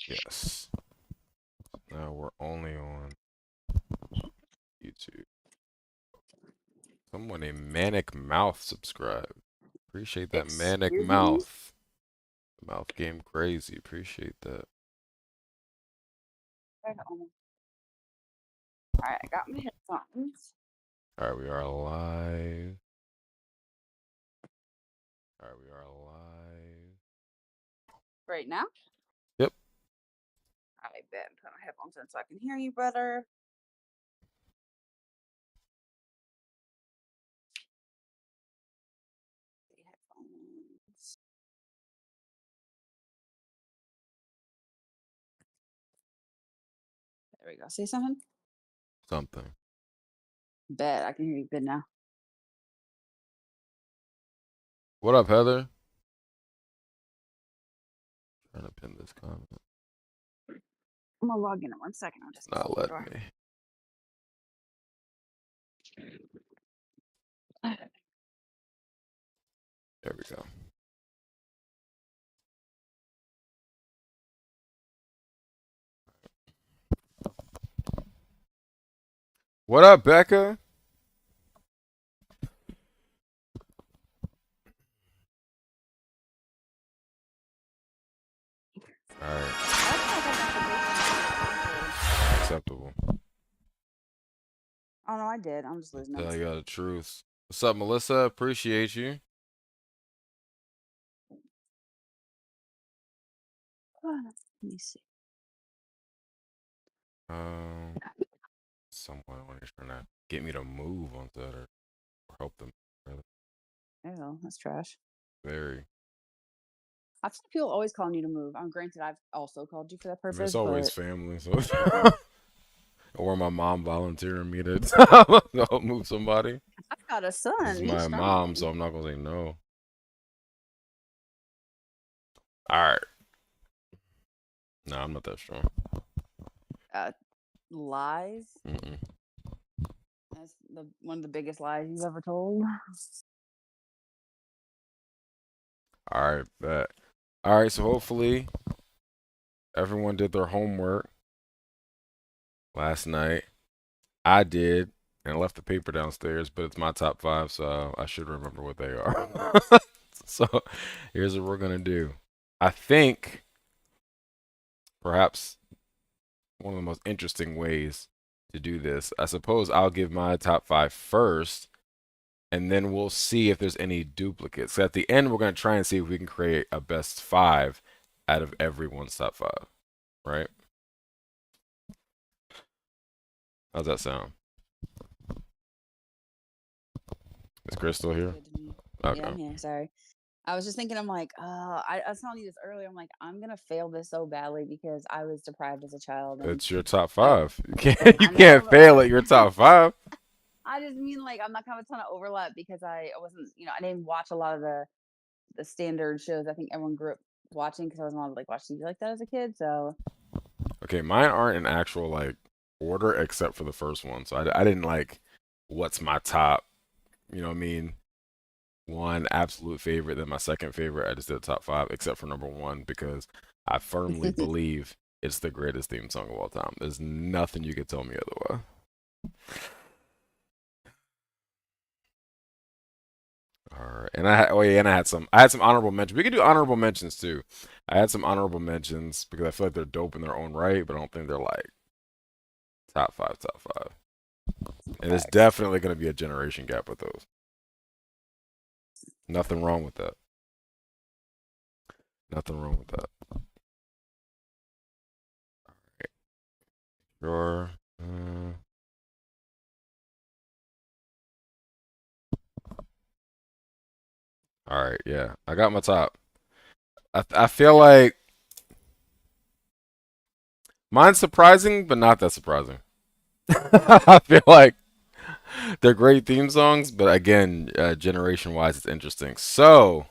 Yes. Now we're only on YouTube. Someone a manic mouth subscribe. Appreciate that manic Excuse me? mouth. Mouth game crazy. Appreciate that. Alright, I got my headphones. Alright, we are live. Alright, we are live. Right now? Yep. I bet I'm putting my headphones in so I can hear you better. Headphones. There we go. See something? Something. Bet I can hear you good now. What up, Heather? Trying to pin this comment. I'm gonna log in 1 second. I'll just Not close the letting door. me. There we go. What up, Becca? Alright. Acceptable. Oh no, I did. I'm just losing Tell it. you the truth. What's up, Melissa? Appreciate you. Let me see. Someone is trying to get me to move onto that or help them. Oh, that's trash. Very. I've seen people always calling you to move. I'm granted I've also called you for that I mean, purpose, it's always but family, so or my mom volunteering me to help move somebody. I've got a son. This is He's my mom, strong. so I'm not gonna say no. All right. No, I'm not that strong. Lies. Mm-mm. That's one of the biggest lies you've ever told. All right, bet. All right, so hopefully everyone did their homework last night. I did, and I left the paper downstairs, but it's my top 5, so I should remember what they are. So here's what we're gonna do. I think perhaps one of the most interesting ways to do this. I suppose I'll give my top 5 first, and then we'll see if there's any duplicates. So at the end, we're going to try and see if we can create a best 5 out of everyone's top 5, right? How's that sound? Is Chris still here? Okay. Yeah, I'm here. Sorry. I was just thinking, I'm like, I was telling you this earlier. I'm like, I'm going to fail this so badly because I was deprived as a child. And It's your top 5. You I can't know, fail at your top 5. I just mean like I'm not gonna have a ton of overlap because I wasn't, I didn't watch a lot of the standard shows. I think everyone grew up watching because I wasn't allowed to like watch TV like that as a kid. So Okay, mine aren't in actual like order except for the first one. So I didn't like what's my top, you know what I mean? One absolute favorite, then my second favorite. I just did the top 5 except for number 1 because I firmly believe it's the greatest theme song of all time. There's nothing you could tell me otherwise. All right, and I had some honorable mentions. We could do honorable mentions too. I had some honorable mentions because I feel like they're dope in their own right, but I don't think they're like top 5, top 5. And there's definitely going to be a generation gap with those. Nothing wrong with that. Nothing wrong with that. All right. Sure. All right, yeah. I got my top. I feel like mine's surprising, but not that surprising. I feel like they're great theme songs, but again, generation-wise, it's interesting. So,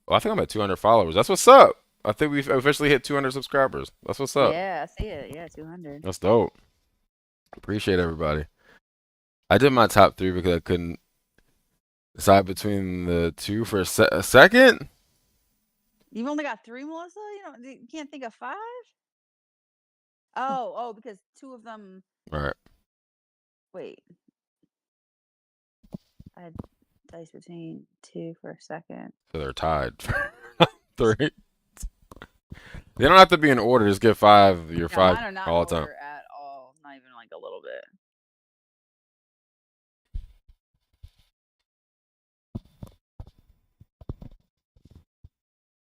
well, I think I'm at 200 followers. That's what's up. I think we've officially hit 200 subscribers. That's what's up. yeah, I see it. Yeah, 200. That's dope. Appreciate everybody. I did my top 3 because I couldn't decide between the two for a second. You've only got 3, Melissa? You can't think of 5? Oh, because 2 of them. Right. Wait, I had dice between 2 for a second. So they're tied. 3. They don't have to be in order. Just get 5. You're No, 5 mine are not in all the time. order at all. Not even like a little bit.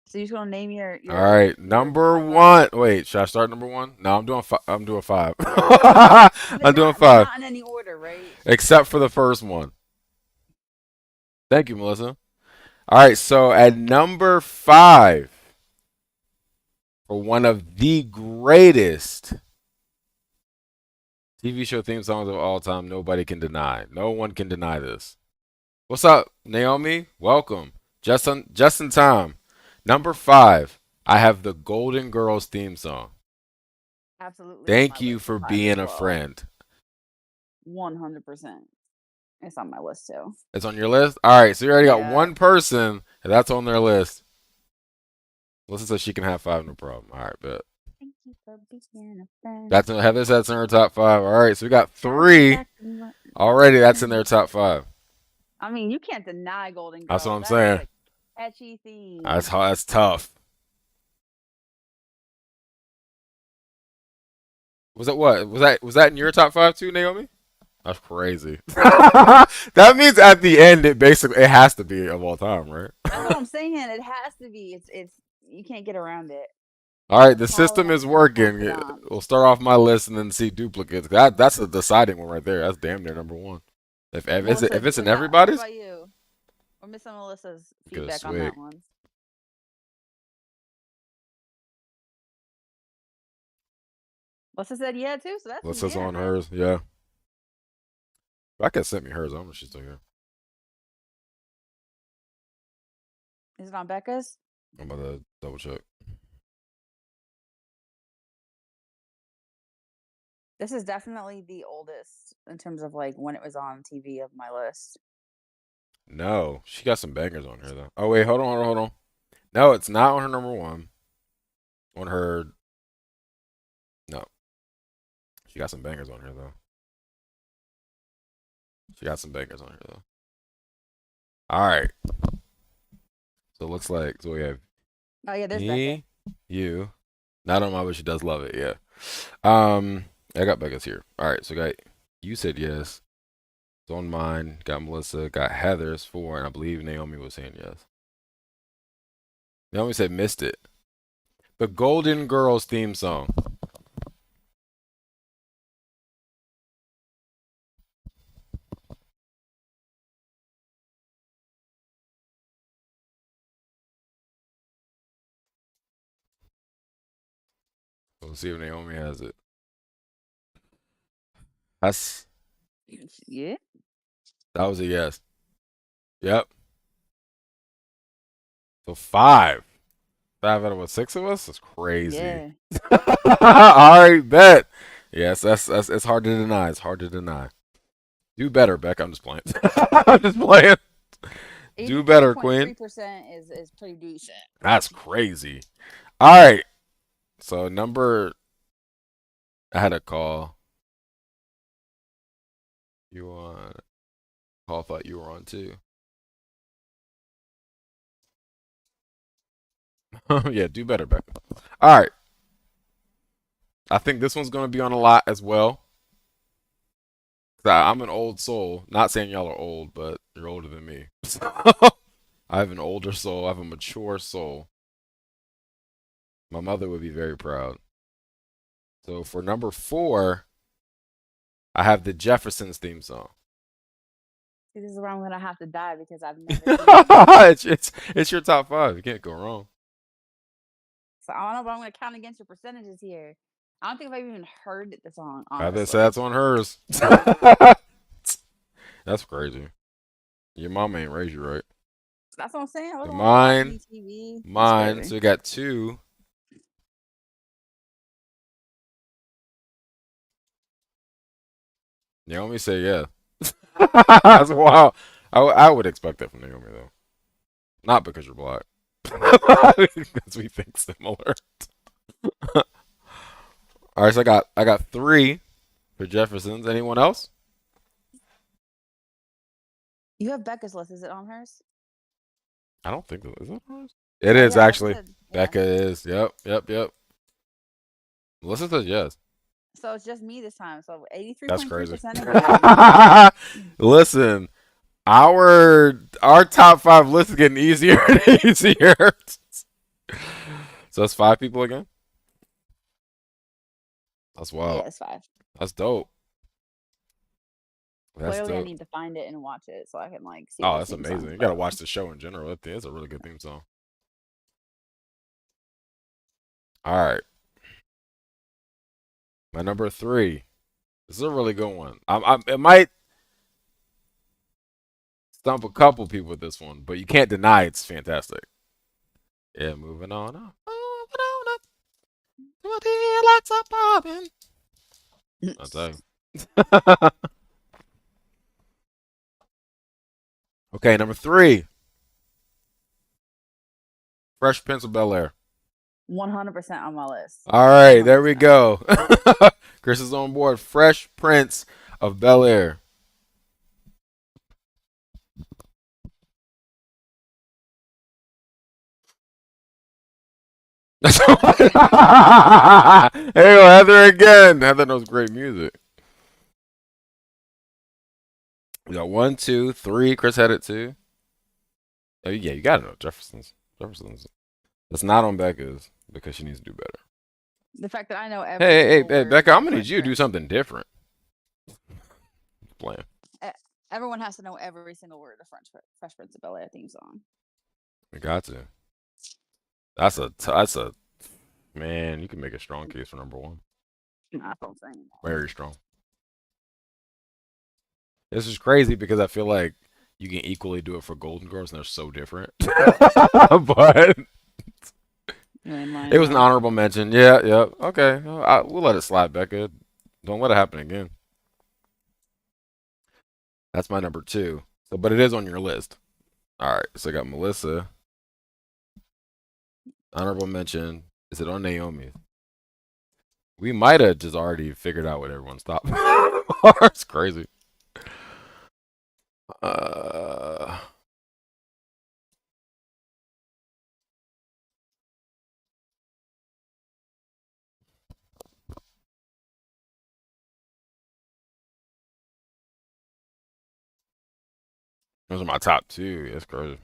So you're just gonna name your All right, your number five 1. Wait, should I start number 1? No, I'm doing 5. I'm doing 5. But I'm doing they're 5, not in any order, right? except for the first one. Thank you, Melissa. All right, so at number 5, for one of the greatest TV show theme songs of all time, nobody can deny. No one can deny this. What's up, Naomi? Welcome. Just in time. Number 5, I have the Golden Girls theme song. Absolutely. Thank you for being a friend. 100%. It's on my list too. It's on your list? All right, so you already got Yeah. one person, and that's on their list. Listen, so she can have 5, no problem. All right, bet. Thank you for being a friend. That's in Heather said it's in her top 5. All right, so we got 3 already. That's in their top 5. I mean, you can't deny Golden Girls. That's what I'm saying. Is a catchy theme. That's tough. Was that what? Was that in your top 5 too, Naomi? That's crazy. That means at the end it has to be of all time, right? That's what I'm saying. It has to be. It's you can't get around it. All right, the system is working. We'll start off my list and then see duplicates. That's a deciding one right there. That's damn near number 1. If it's in everybody's. What about you? We're missing Melissa's feedback on that one. Melissa said yeah too, so that's Melissa's on hers, yeah. Becca sent me hers. I don't know if she's still here. Is it on Becca's? I'm about to double check. This is definitely the oldest in terms of like when it was on TV of my list. No, she got some bangers on here though. Oh wait, hold on. No, it's not on her number 1. On her, no. She got some bangers on here though. All right. So it looks like we have. Oh yeah, there's me, Becca. You. Not on my, but she does love it. Yeah. I got Becca's here. All right. So you said yes. It's on mine. Got Melissa. Got Heather's 4, and I believe Naomi was saying yes. Naomi said missed it. The Golden Girls theme song. We'll see if Naomi has it. Yeah. That was a yes. Yep. So 5. 5 out of 6 of us? That's crazy. Yeah. All right, bet. Yes, that's it's hard to deny. It's hard to deny. Do better, Beck. I'm just playing. I'm just playing. Do better, Queen. 3% is pretty decent. That's crazy. All right. So I had a call. You on? Call thought you were on too. Yeah, do better, Beck. All right. I think this one's gonna be on a lot as well. I'm an old soul. Not saying y'all are old, but you're older than me. I have an older soul. I have a mature soul. My mother would be very proud. So for number 4, I have the Jeffersons theme song. See, this is where I'm gonna have to die because I've never. It's your top 5. You can't go wrong. So I don't know, but I'm gonna count against your percentages here. I don't think I've even heard the song. That's on hers. That's crazy. Your mom ain't raised you right. That's what I'm saying. Mine. So you got 2. Naomi said yeah. That's wild. I would expect that from Naomi though. Not because you're black. Because we think similar. All right, so I got three for Jeffersons. Anyone else? You have Becca's list. Is it on hers? I don't think is it hers? It Oh is yeah, Becca actually. said yeah. Becca is. Yep, yep, yep. Melissa says yes. So it's just me this time. So That's crazy. 83.3% again. Listen, our top five list is getting easier and easier. So that's five people again. That's wild. Yeah, it's 5. That's dope. That's Clearly, I dope. need to find it and watch it so I can like see Oh, what that's theme amazing. songs You gotta are. watch the show in general. It's a really good theme song. All right, my number three. This is a really good one. It might stump a couple people with this one, but you can't deny it's fantastic. Yeah, moving on up. Moving on up. What he likes up popping. I'll tell you. Okay, number three. Fresh Prince of Bel Air. 100% on my list. All right, there we 100%. go. Chris is on board. Fresh Prince of Bel Air. Hey, Heather again. Heather knows great music. We got 1, 2, 3. Chris had it too. Oh yeah, you gotta know Jefferson's. Jefferson's. That's not on Becca's because she needs to do better. The fact that I know every Hey, single word Becca, I'm of gonna need Fresh you to do Prince. something different. Playing. Everyone has to know every single word of Fresh Prince of Bel Air theme song. We got to. That's a man. You can make a strong case for number one. That's what I'm saying. Very strong. This is crazy because I feel like you can equally do it for Golden Girls and they're so different. But it was an honorable mention. Yeah, yeah. Okay. We'll let it slide, Becca. Don't let it happen again. That's my number two. So, but it is on your list. All right. So I got Melissa. Honorable mention. Is it on Naomi? We might have just already figured out what everyone's top. It's crazy. Uh, those are my top two. That's crazy.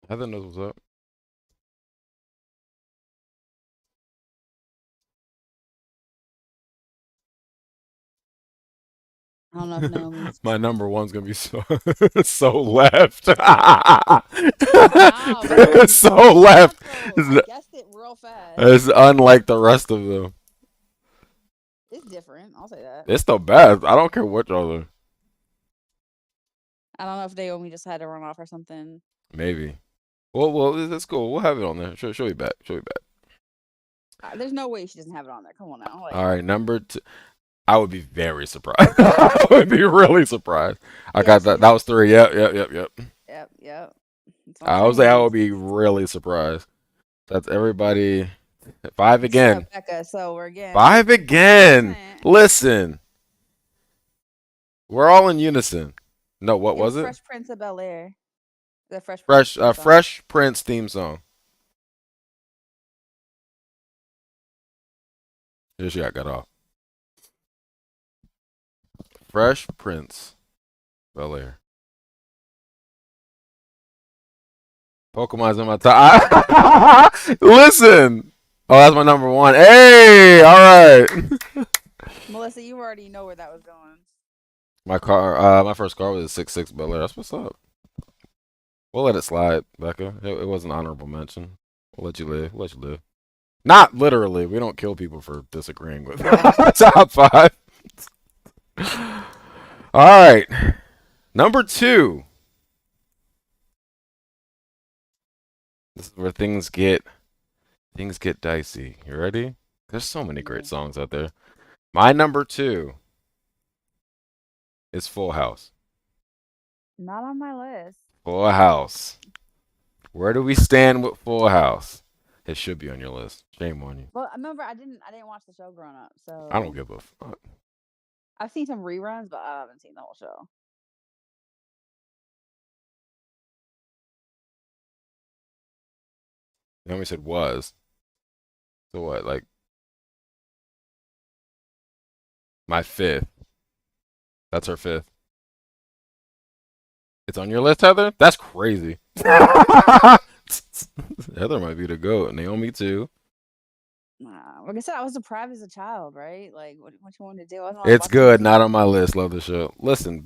Heather knows what's up. I don't know if Naomi's. My number one's gonna be so so left. Wow, So left. I guessed it real fast. It's unlike the rest of them. It's different. I'll say that. It's the best. I don't care what y'all are. I don't know if Naomi just had to run off or something. Maybe. Well, that's cool. We'll have it on there. Show you back. Show you back. There's no way she doesn't have it on there. Come on now. Like, All right, number two. I would be very surprised. I would be really surprised. I got that. That was three. Yep. Yep. I was like, I would be really surprised. That's everybody. Five again. Becca, so we're again. 5 again. Listen. We're all in unison. No, what was it? Fresh Prince of Bel Air. The Fresh Prince theme song. Here she got off. Fresh Prince Bel Air. Pokemon's in my top. Listen. Oh, that's my number one. Hey, all right. Melissa, you already know where that was going. My first car was a 6.6 Bel Air. That's what's up. We'll let it slide, Becca. It was an honorable mention. We'll let you live. Not literally. We don't kill people for disagreeing with top five. All right. Number two. This is where things get dicey. You ready? There's so many great songs out there. My number two is Full House. Not on my list. Full House. Where do we stand with Full House? It should be on your list. Shame on you. Well, I remember I didn't watch the show growing up, I don't so give a fuck. I've seen some reruns, but I haven't seen the whole show. Naomi said was. So what? Like my fifth. That's her fifth. It's on your list, Heather? That's crazy. Heather might be the GOAT. Naomi too. Like I said, I was deprived as a child, right? Like, what you wanted to do? I wasn't allowed to It's watch good. TV. Not on my list. Love the show. Listen,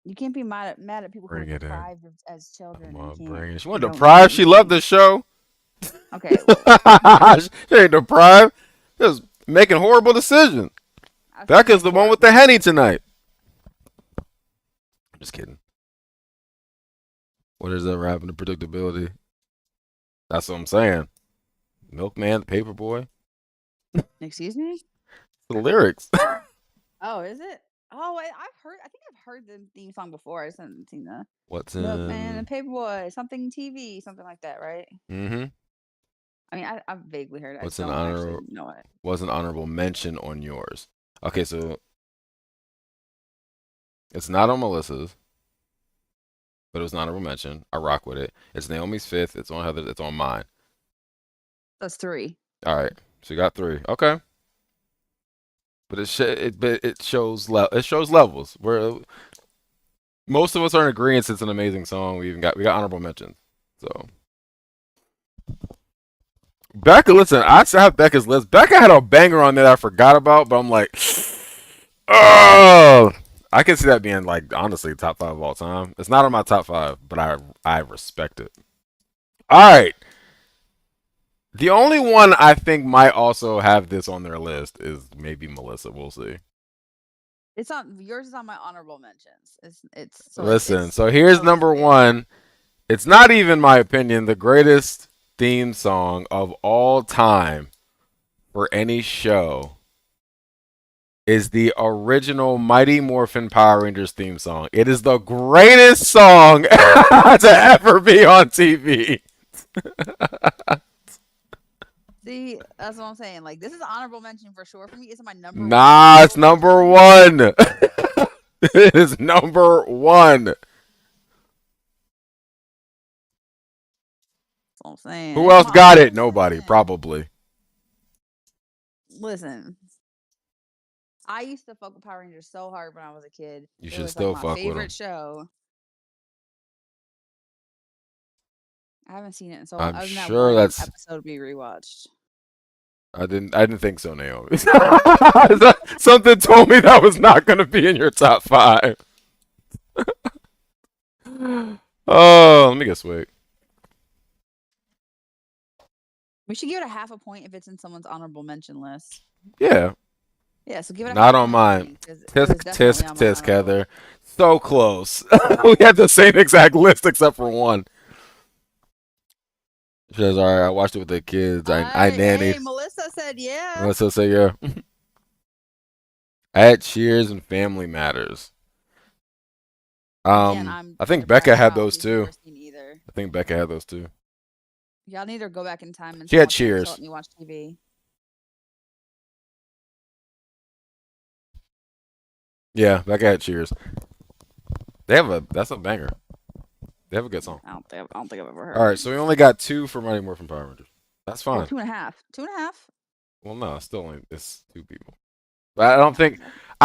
You can't be mad at people who were bring it in. deprived as Come children on, and can't. bring it. She You wasn't don't deprived. She loved can't. the show. Okay, look, She ain't deprived. Just making horrible decisions. I've seen Becca's like the four one with the henny episodes. tonight. Just kidding. What is that rapping to predictability? That's what I'm saying. Milkman, Paperboy. Excuse me? The lyrics. Oh, is it? Oh, I've heard. I think I've heard the theme song before. I just haven't seen the What's Milkman in? and Paperboy, something TV, something like that, right? Mm-hmm. I mean, I've vaguely heard it. I What's just an don't actually honor? know it. Was an honorable mention on yours? Okay, so it's not on Melissa's, but it was an honorable mention. I rock with it. It's Naomi's fifth. It's on Heather's. It's on mine. That's three. All right, so you got three. Okay, but it shows levels. Where most of us are in agreement. It's an amazing song. We got honorable mentions. So Becca, listen, I have Becca's list. Becca had a banger on there that I forgot about, but I'm like, oh, I can see that being like honestly top five of all time. It's not on my top five, but I respect it. All right, the only one I think might also have this on their list is maybe Melissa. We'll see. It's on yours is on my honorable mentions. It's so Listen, it's so here's close number ish. one. It's not even my opinion. The greatest theme song of all time for any show is the original Mighty Morphin Power Rangers theme song. It is the greatest song to ever be on TV. See, that's what I'm saying. Like this is an honorable mention for sure for me. It's my number one Nah, it's honorable number mention. one. It is number one. That's what I'm saying. Who It's else my got it? honorable Nobody, mention. probably. Listen, I used to fuck with Power Rangers so hard when I was a kid. You It should was like still my fuck with them. favorite show. I haven't seen it in so long. I'm Other than that sure one that's. episode we rewatched. I didn't think so, Naomi. Something told me that was not going to be in your top five. Oh, let me guess. Wait. We should give it a half a point if it's in someone's honorable mention list. Yeah, Yeah, so give it a not half a on point for mine. me, 'cause it was Tisk, definitely tisk, on my tisk, honorable. Heather. So close. We had the same exact list except for one. She says, all right, I watched it with the kids. I Hey, nannied. Melissa said yeah. Melissa say, yeah. I had Cheers and Family Matters. Again, I I'm a think Becca deprived had child those who's too. never seen either. I think Becca had those too. Y'all need to go back in time and She had watch the episode Cheers. and you watch TV. Yeah, Becca had Cheers. That's a banger. They have a good song. I don't think I've ever heard All right, it. so we only got two for Mighty Morphin Power Rangers. That's Well, fine. 2.5. 2.5? Well, no, it's two people. But I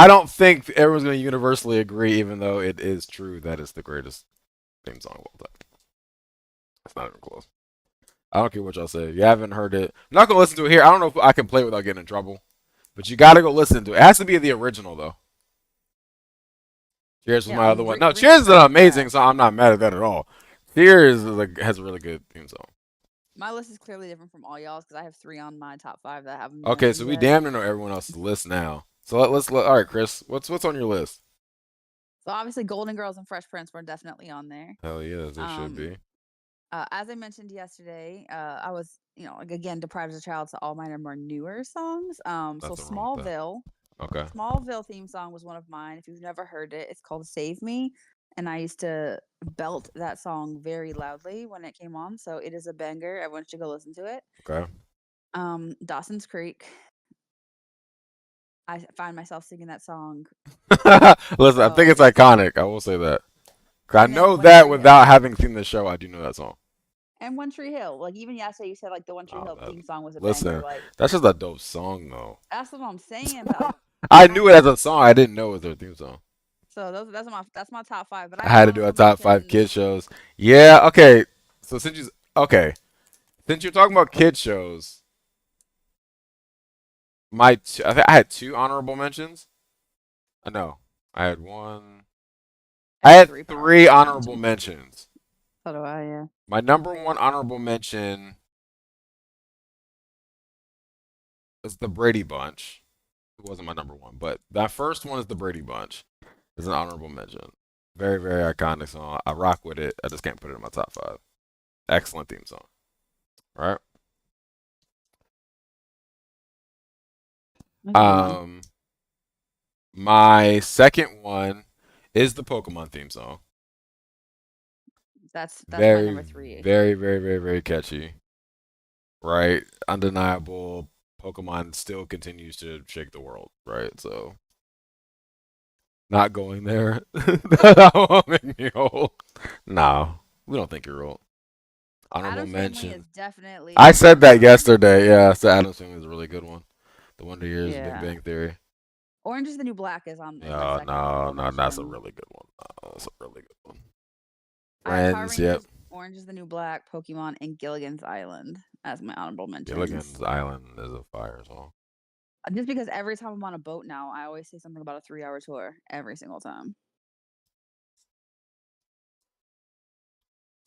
don't think everyone's going to universally agree, even though it is true that it's the greatest theme song of all time. It's not even close. I don't care what y'all say. You haven't heard it. I'm not gonna listen to it here. I don't know if I can play it without getting in trouble, but you gotta go listen to it. It has to be the original though. Cheers was Yeah, my other one. No, Ring Cheers is an request amazing that. song. I'm not mad at that at all. Cheers has a really good theme song. My list is clearly different from all y'all's because I have 3 on my top 5 that haven't been Okay, mentioned so we yet. damn near know everyone else's list now. So let's all right, Chris. What's on your list? So obviously, Golden Girls and Fresh Prince were definitely on there. Hell yeah, they should be. As I mentioned yesterday, I was like again, deprived as a child, so all mine are more newer songs. So Nothing wrong with that. Okay. Smallville theme song was one of mine. If you've never heard it, it's called "Save Me," and I used to belt that song very loudly when it came on. So it is a banger. Everyone should go listen to it. Okay. Dawson's Creek. I find myself singing that song. Listen, I think it's So, iconic. I will say that. 'Cause I and then know One that Tree Hill without having seen the show, I do know that song. and One Tree Hill. Like even yesterday, you said like the One Tree Oh, Hill theme song was a banger. listen, Like that's just a dope song, though. that's what I'm saying. Though. I I knew it as a song. I didn't know it was their theme song. So that's my top five. But I I have had to do a honorable top five mentions. kid shows. Yeah, okay. So since you're talking about kid shows, I think I had two honorable mentions. I know. I had one. I I have had three three honorable honorable mentions. mentions. So do I. Yeah. My number one honorable mention is the Brady Bunch. It wasn't my number one, but that first one is the Brady Bunch. It's an honorable mention. Very, very iconic song. I rock with it. I just can't put it in my top five. Excellent theme song. Right? That's a good one. Um, my second one is the Pokemon theme song. That's my Very, number three. very, very, very, very catchy. Right? Undeniable. Pokemon still continues to shake the world. Right? So, not going there. That won't make me old. No, we don't think you're old. Honorable Adam's Family is mention. I definitely said that one. yesterday. Yeah, so Adam's Family is a really good one. The Wonder Years, Big Yeah. Bang Theory. Orange is the New Black is on is my No, second no, honorable no, that's a mention. really good one. No, that's a really good one. I have Power Friends, yep. Rangers, Orange is the New Black, Pokemon, and Gilligan's Island as my honorable mentions. Gilligan's Island is a fire song. Just because every time I'm on a boat now, I always say something about a 3 hour tour every single time.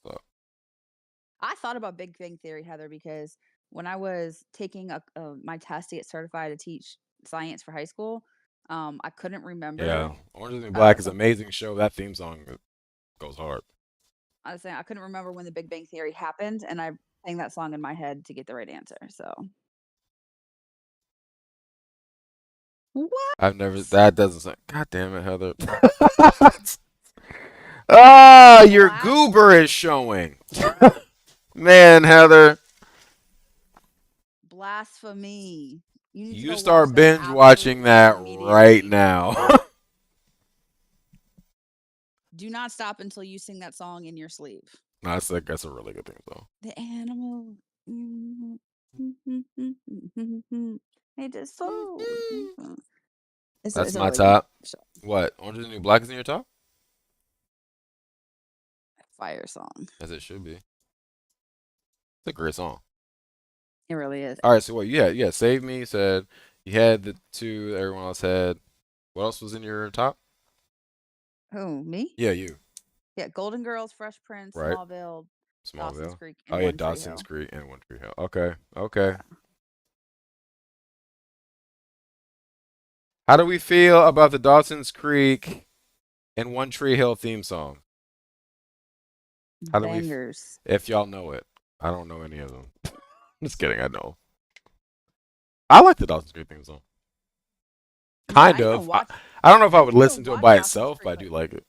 So, I thought about Big Bang Theory, Heather, because when I was taking my test to get certified to teach science for high school, I couldn't yeah, remember. Orange is the New Black is an Some amazing show. That theme song goes hard. I was saying I couldn't remember when the Big Bang Theory happened, and I sang that song in my head to get the right answer. So what? I've never. That doesn't sound. God damn it, Heather. Ah, your Blast goober is showing. Man, Heather. blasphemy! You need to You go watch start that binge watching absolutely that right immediately. now. Do not stop until you sing that song in your sleep. That's a really good thing though. The animal. It is food. That's It's a my really good top. show. What? Orange is the New Black is in your top? Fire song. As it should be. It's a great song. It really is. All right, so what? You had Save Me. You said you had the two that everyone else had. What else was in your top? Who, me? Yeah, you. Yeah, Golden Girls, Fresh Prince, Right. Smallville, Dawson's Smallville. Creek, Oh and yeah, One Tree Dawson's Hill. Creek and One Tree Hill. Okay. Okay. Yeah. How do we feel about the Dawson's Creek and One Tree Hill theme song? How do we, Bangers. if y'all know it? I don't know any of them. Just kidding. I know. I like the Dawson's Creek theme song. Yeah, I Kind didn't even of. watch. I don't know if I I would didn't even listen to it watch by Dawson's itself, but Creek I do like like it.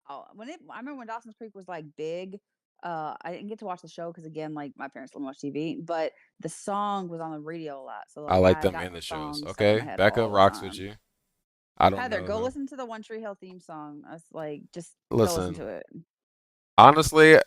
oh I remember when Dawson's Creek was like big. I didn't get to watch the show because again, like my parents let me watch TV, but the song was on the radio a lot, so I like like I them got in the the shows. song stuck in my Okay, head Becca all the rocks with time. you. I don't Heather, know go them. listen to the One Tree Hill theme song. I was like, just go listen Listen, to it. honestly,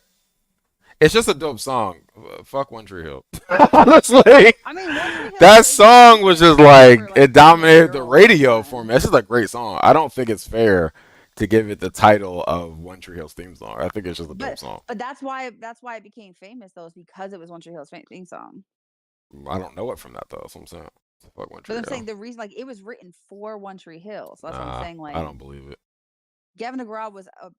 it's just a dope song. Fuck One Tree Hill. Honestly, I mean, One Tree Hill that is song was famous just like for like it teenage dominated the girls at the radio for me. time. This is a great song. I don't think it's fair to give it the title of One Tree Hill's theme song. I think it's just a dope But song. that's why it became famous though, is because it was One Tree Hill's theme song. I don't know it from that though. That's what I'm saying. So fuck One But Tree I'm saying Hill. the reason, like, it was written for One Tree Hill, so that's what I'm Nah, saying. I Like, don't believe it. Gavin DeGraw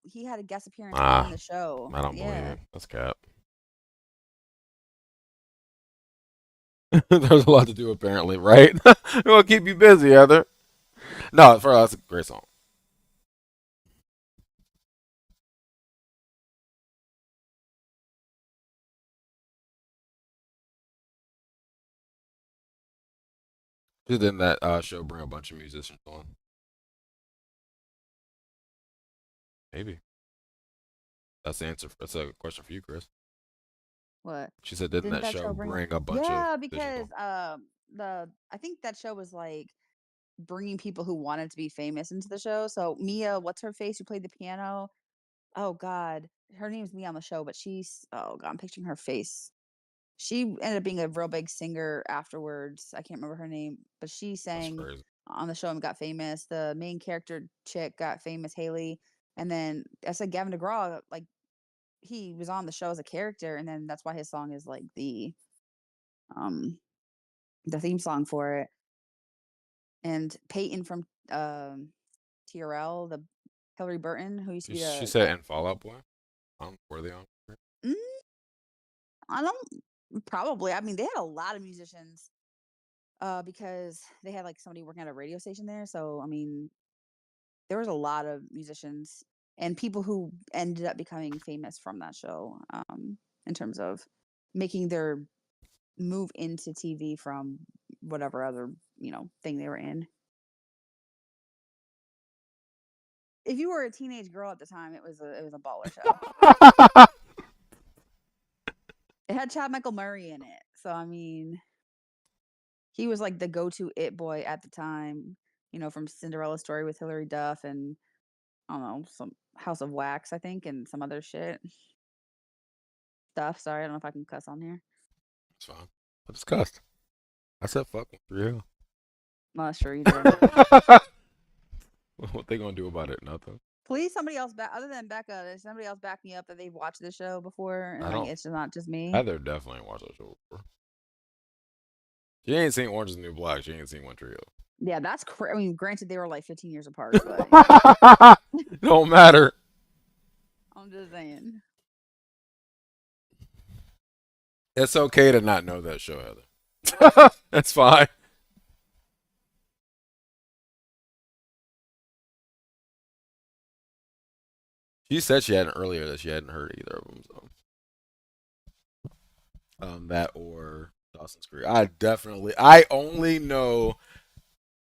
he had a guest appearance Nah, on the show. I don't believe Yeah. it. That's cap. There's a lot to do apparently, right? It will keep you busy, Heather. No, for us, it's a great song. Didn't that show bring a bunch of musicians on? Maybe. That's the answer. That's a question for you, Chris. What? She said, didn't Didn't that that show show bring? bring a bunch of Yeah, musicians because on? the I think that show was like bringing people who wanted to be famous into the show. So Mia, what's her face, who played the piano? Oh God, her name's Mia on the show, but she's oh God, I'm picturing her face. She ended up being a real big singer afterwards. I can't remember her name, but she That's sang crazy. on the show and got famous. The main character chick got famous, Haley. And then I said Gavin DeGraw, like he was on the show as a character, and then that's why his song is like um the theme song for it. And Peyton from TRL, the Hillary Burton, who used to be She the said in Fallout Boy. Were they on? mm, I don't probably. I mean, they had a lot of musicians because they had like somebody working at a radio station there. So I mean, there was a lot of musicians and people who ended up becoming famous from that show. In terms of making their move into TV from whatever other thing they were in. If you were a teenage girl at the time, it was a baller show. It had Chad Michael Murray in it, so I mean, he was like the go-to it boy at the time. From Cinderella Story with Hilary Duff and I don't know some House of Wax, I think, and some other shit stuff. Sorry, I don't know if I can cuss on here. It's fine. I discussed. I said fuck them for real. I'm not sure you did. What they gonna do about it? Nothing. Please, somebody else back other than Becca. Does somebody else back me up that they've watched the show before and I like don't. it's just not just me? Heather definitely ain't watched that show before. She ain't seen Orange is the New Black. She ain't seen One Tree Hill. Yeah, that's I mean, granted they were like 15 years apart, but Don't matter. I'm just saying. It's okay to not know that show, Heather. That's fine. She said she hadn't earlier that she hadn't heard either of them. So, that or Dawson's Creek. I only know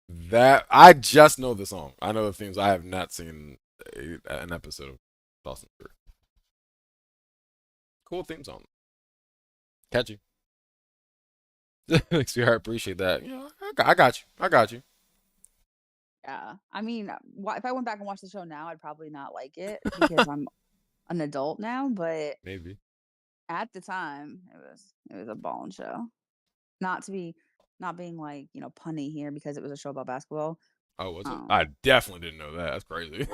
that. I just know the song. I know the themes. I have not seen an episode of Dawson's Creek. Cool theme song. Catchy. Makes me heart appreciate that. I got you. I got you. Yeah, I mean, if I went back and watched the show now, I'd probably not like it because I'm an adult now. But Maybe. at the time, it was a ballin' show. Not to be not being like punny here because it was a show about basketball. Oh, was it? Um, I definitely didn't know that. That's crazy.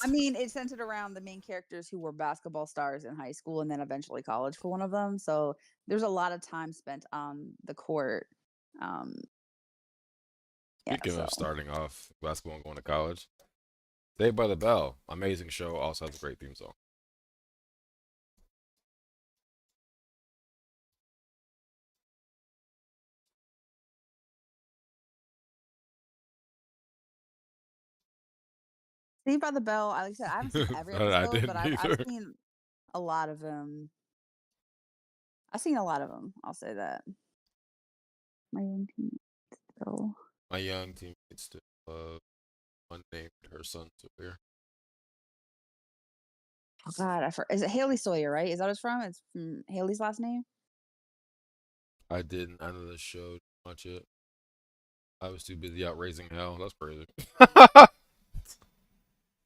I mean, it centered around the main characters who were basketball stars in high school and then eventually college for one of them. So there's a lot of time spent on the court. Um, yeah, Speaking so of starting off basketball and going to college, Saved by the Bell, amazing show. Also has a great theme song. Saved by the Bell. Like I said, I haven't seen every I episode, but didn't I've either. seen a lot of them. I've seen a lot of them. I'll say that. My young teen still. My young teammates to unnamed her son Sawyer. Oh God, is it Haley Sawyer? Right? Is that what it's from? It's from Haley's last name. I didn't. I know the show much it. I was too busy out raising hell. That's crazy.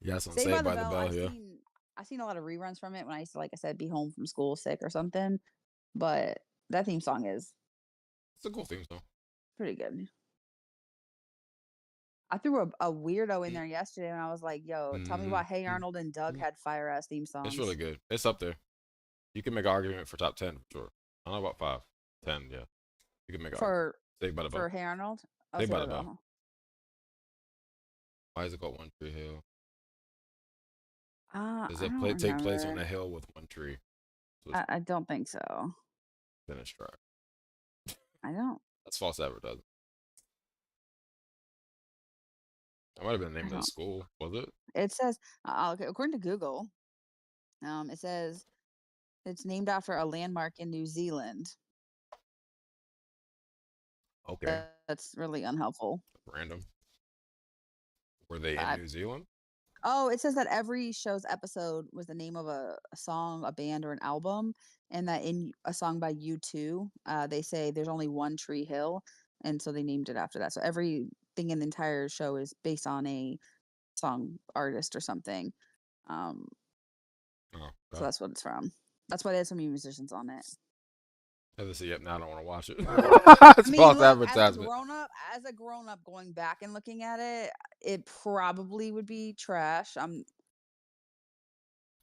Yes, on Saved by Saved the by the Bell. Bell. Yeah, I've seen a lot of reruns from it when I used to, like I said, be home from school sick or something. But that theme song is it's a cool theme song. pretty good. I threw a weirdo in there yesterday, and I was like, "Yo, tell me why Hey Arnold and Doug had fire ass theme It's songs really good. It's up there. You can make an argument for top 10 for sure. I don't know about 5, 10. Yeah, you can make an argument. for Saved by the Bell. Hey Arnold." Oh, Saved Saved by by the the Bell. Bell. Why is it called One Tree Hill? Does I it don't take place on remember. a hill with one tree? So it's I don't think so. finished track. I don't. That's false advertising. That might have been the I name of the don't. school, was it? It says, okay, according to Google, it says it's named after a landmark in New Zealand. Okay, That's really unhelpful. random. Were they in I New Zealand? Oh, it says that every show's episode was the name of a song, a band, or an album, and that in a song by U2, they say there's only one Tree Hill, and so they named it after that. So everything in the entire show is based on a song artist or something. Um, Oh, so God. that's what it's from. That's why they had so many musicians on it. Have to see. Yep. Now I don't want to watch it. I It's mean, false look, advertisement. as a grown up, going back and looking at it, it probably would be trash. I'm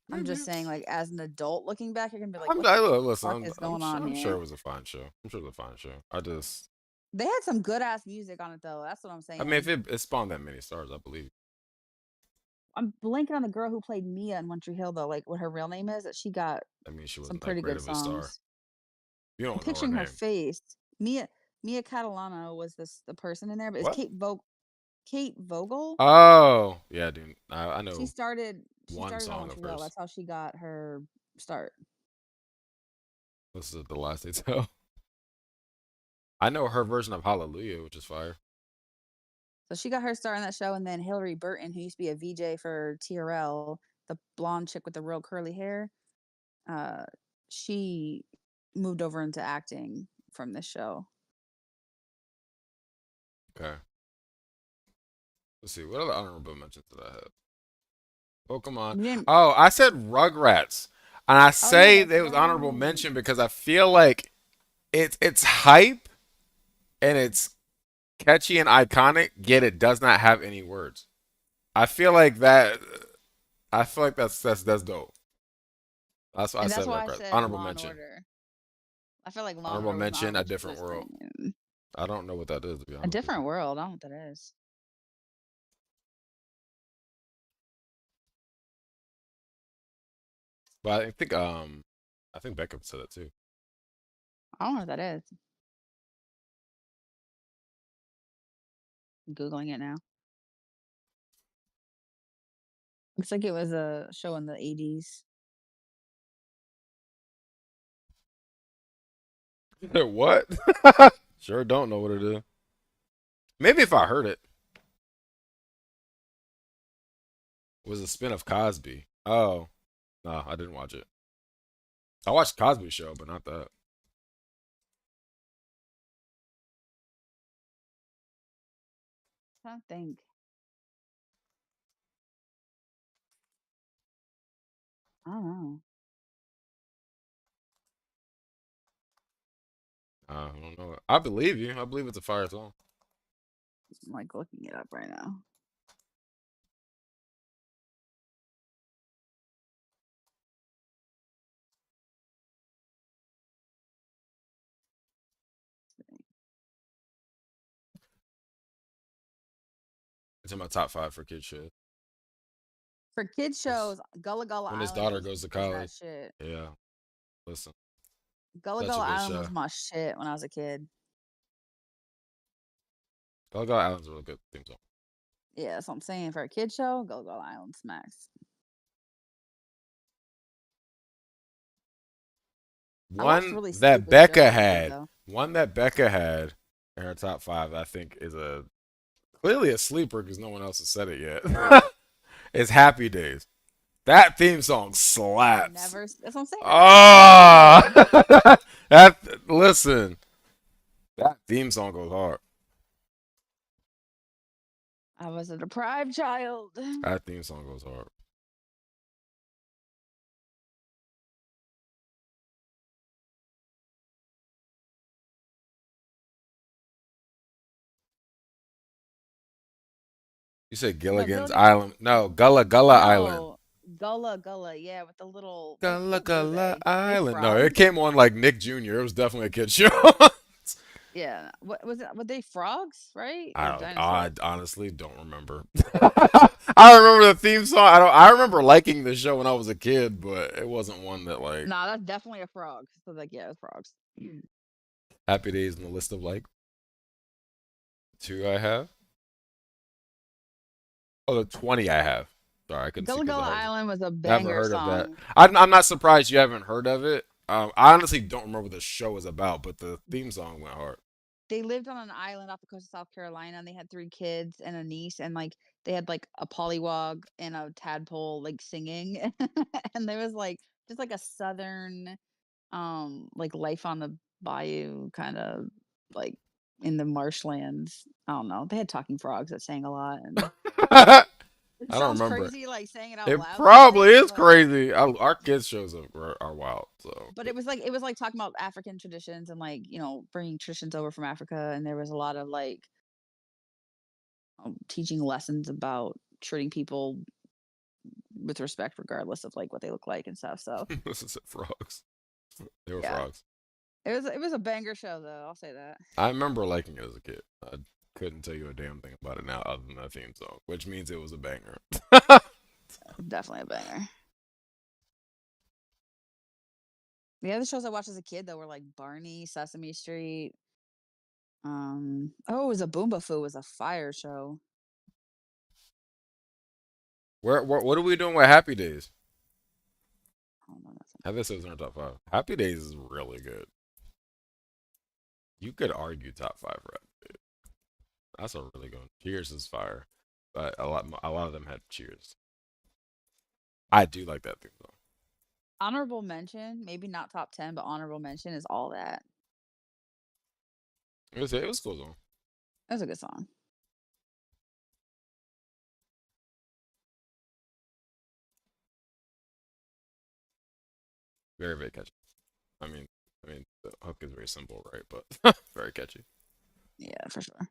Maybe. just saying, like, as an adult looking back, you're gonna be like, I'm. "What the Listen. fuck is I'm going sure. on I'm sure here?" it was a fine show. I'm sure it was a fine show. I just. They had some good ass music on it though. That's what I'm I mean, if saying. it spawned that many stars, I believe. I'm blanking on the girl who played Mia in One Tree Hill though, like what her real name is. That she got I mean, she some wasn't that pretty great good of a star. songs. You I'm don't know her picturing her name. face. Mia Catalano was the person in there, but it's What? Kate Vogel. Oh, yeah, dude. I She know started she one started on song One of Tree Hill. hers. That's how she got her start. This is the last they tell. I know her version of Hallelujah, which is fire. So she got her start on that show, and then Hillary Burton, who used to be a VJ for TRL, the blonde chick with the real curly hair, uh, she moved over into acting from this show. Okay. Let's see. What other honorable mentions did I have? Pokemon. We didn't. Oh, I said Rugrats. And I Oh yeah, say that's it was honorable right. mention because I feel like it's hype and it's catchy and iconic, yet it does not have any words. I feel like that I feel like that's dope. That's why I And said that's why I Rugrats. said Honorable Law and mention. Order. I feel like Law and Honorable Order was an mention, honorable A mention for Different this World. thing. I don't know what that is, to be A honest with you. different world. I don't know what that is. But I think Beckham said it too. I don't know what that is. I'm Googling it now. Looks like it was a show in the 80s. What? Sure don't know what it is. Maybe if I heard it. It was a spin of Cosby. Oh. No, I didn't watch it. I watched Cosby Show, but not that. I don't think. I don't know. I don't know. I believe you. I believe it's a fire song. I'm like looking it up right now. It's in my top five for kids shows. For kids It's shows, Gullah Gullah when his Island daughter goes to was that college. shit. Yeah, listen, Gullah such a Gullah good Island show. was my shit when I was a kid. Gullah Gullah Island's a really good theme song. Yeah, that's what I'm saying. For a kid show, Gullah Gullah Island smacks. I watched One really that stupid shows Becca as a kid had, though. one that Becca had in her top five, I think is a clearly a sleeper because no one else has said it yet. It's Happy Days. That theme song slaps. That's what I'm saying. I never said it Ah, didn't. that listen, that theme song goes hard. I was a deprived child. That theme song goes hard. You said No, Gilligan's Gilligan. Island? No, Gullah Gullah Island. No, Gullah Gullah. Yeah, with the little Gullah what were Gullah they Island. No, it frogs? came on like Nick Jr. It was definitely a kid show. Yeah. What was it? Were they frogs? Right I or don't. I dinosaurs? honestly don't remember. I remember the theme song. I don't. I remember liking the show when I was a kid, but it wasn't one that like Nah, that's definitely a frog. So like, yeah, it's frogs. Happy Days in the list of like two I have. Oh, the 20 I have. Sorry, I couldn't see Gullah because Gullah I was Island was a never banger heard of that. song. I'm not surprised you haven't heard of it. I honestly don't remember what the show was about, but the theme song went hard. they lived on an island off the coast of South Carolina, and they had 3 kids and a niece, and, like, they had, like, a pollywog and a tadpole, like, singing, and there was, like, just, like, a southern, like, life on the bayou kinda, like, in the marshlands. I don't know. They had talking frogs that sang a lot, and I it don't sounds remember. crazy, like, saying it out It loud like probably this, is crazy. Our kids shows are wild. So but it was like talking about African traditions and, like, bringing traditions over from Africa, and there was a lot of, like, teaching lessons about treating people with respect regardless of, like, what they look like and stuff, so, this is frogs. They were yeah. frogs. It was a banger show, though, I'll say that. I remember liking it as a kid. I couldn't tell you a damn thing about it now other than that theme song, which means it was a banger. Definitely a banger. The other shows I watched as a kid, though, were, like, Barney, Sesame Street, it was a Boomba Foo was a fire show. What are we doing with Happy Days? Hold on a Have this as in our top five. Happy Days is really good. You could argue top five for Happy Days. That's a really good one. Cheers is fire, but a lot of them had Cheers. I do like that theme song. honorable mention, maybe not top 10, but honorable mention is All That. It was cool song. That was a good song. Very very catchy. I mean, the hook is very simple, right? But very catchy. Yeah, for sure.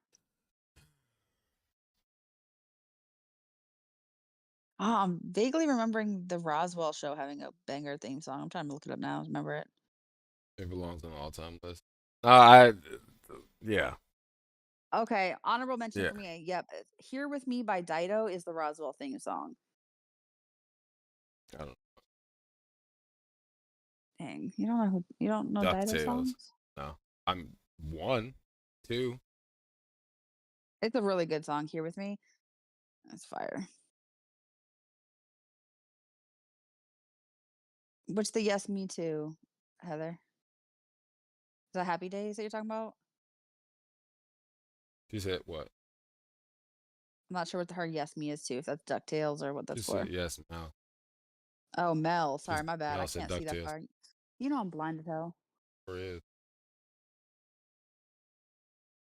I'm vaguely remembering the Roswell show having a banger theme song. I'm trying to look it up now. Remember it? It belongs on the all-time list. I yeah Okay, honorable mention yeah. for me. Yep, "Here with Me" by Dido is the Roswell theme song. I don't Dang, you don't know Dido Ducktales. songs? No, I'm one, two. It's a really good song. "Here with Me." That's fire. What's the "Yes, Me Too," Heather? Is that Happy Days that you're talking about? She said what? I'm not sure what her "Yes, Me" is too, if that's DuckTales or what She that's said for. yes now. Oh, Mel. Sorry, She's my bad. I Mel said can't see that Ducktales. far. I'm blind as hell. Where is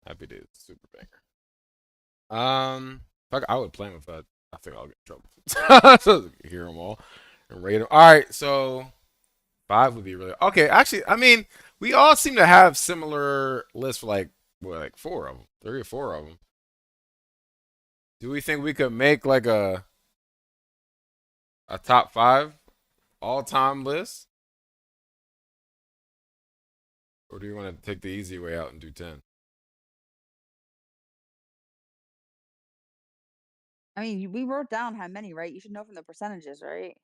Happy Days? Super banger. Fuck, I would play them if I think I'll get in trouble. So hear them all and rate them. All right, so five would be really okay. Actually, I mean, we all seem to have similar lists for like four of them, 3 or 4 of them. Do we think we could make like a top five all time list, or do you want to take the easy way out and do 10? I mean, we wrote down how many, right? You should know from the percentages, right?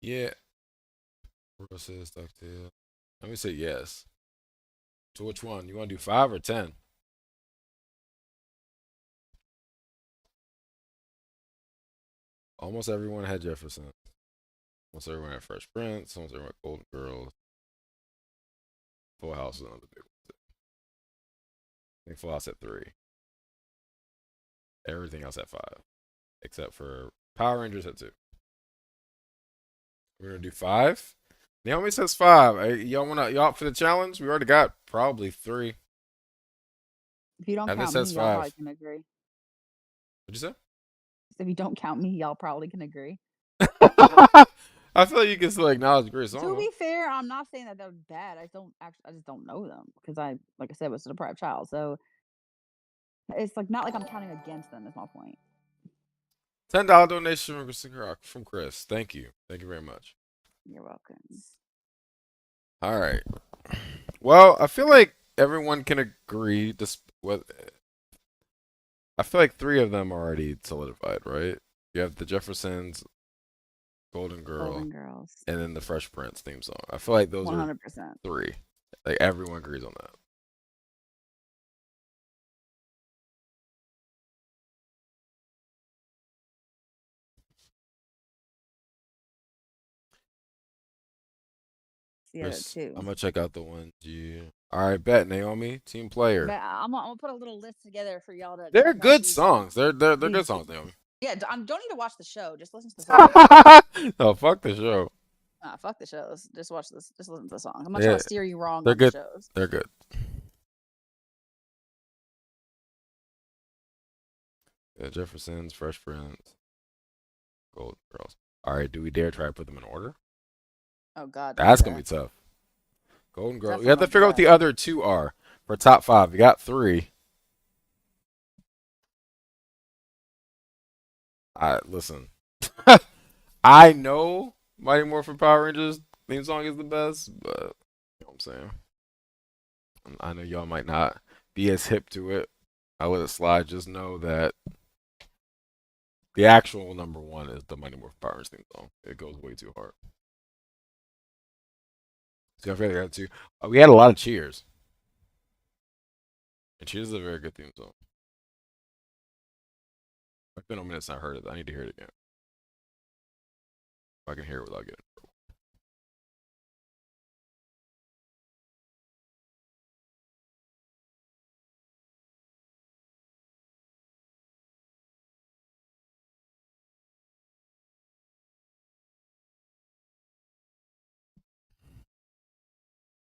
Yeah, versus DuckTales. Let me say yes. So which one? You want to do 5 or 10? Almost everyone had Jefferson. Almost everyone had Fresh Prince. Almost everyone had Golden Girls. Full House is another big one. I think Full House at 3. Everything else at 5, except for Power Rangers at 2. We're gonna do 5. Naomi says 5. Y'all up for the challenge? We already got probably 3. If you don't And this count me, says y'all probably 5. can agree. What'd you If you don't count me, y'all probably can agree. say? I feel like you can still acknowledge great To song. be fair, I'm not saying that they're bad. I just don't know them because like I said, was a deprived child. So it's like not like I'm counting against them. Is my point. $10 donation from Chris. Thank you. Thank you very much. You're welcome. All right. Well, I feel like everyone can agree. I feel like 3 of them are already solidified, right? You have the Jeffersons, Golden Girl, Golden Girls, and then the Fresh Prince theme song. I feel like those are 100%. 3. Like everyone agrees on that. the other two. I'm gonna check out the ones you. All right, bet Naomi, team player. But I'm gonna put a little list together for y'all to They're check out good songs. They're good these. songs, Naomi. Yeah, don't need to watch the show. Just listen to the song. Oh, fuck the show. Fuck the shows. Just watch this. Just listen to the song. I'm not Yeah, trying to steer you wrong they're on good. the shows. They're good. Yeah, Jeffersons, Fresh Prince, Golden Girls. All right, do we dare try to put them in order? Oh God, That's gonna be tough. Golden Girls. Definitely We have to don't do figure out what that. the other two are for top five. We got three. I listen. I know Mighty Morphin Power Rangers theme song is the best, but you know what I'm saying. I know y'all might not be as hip to it. I let it slide. Just know that the actual number one is the Mighty Morphin Power Rangers theme song. It goes way too hard. So I feel like I had two. We had a lot of cheers, and cheers is a very good theme song. It's been a minute since I heard it. I need to hear it again. If I can hear it without getting in trouble.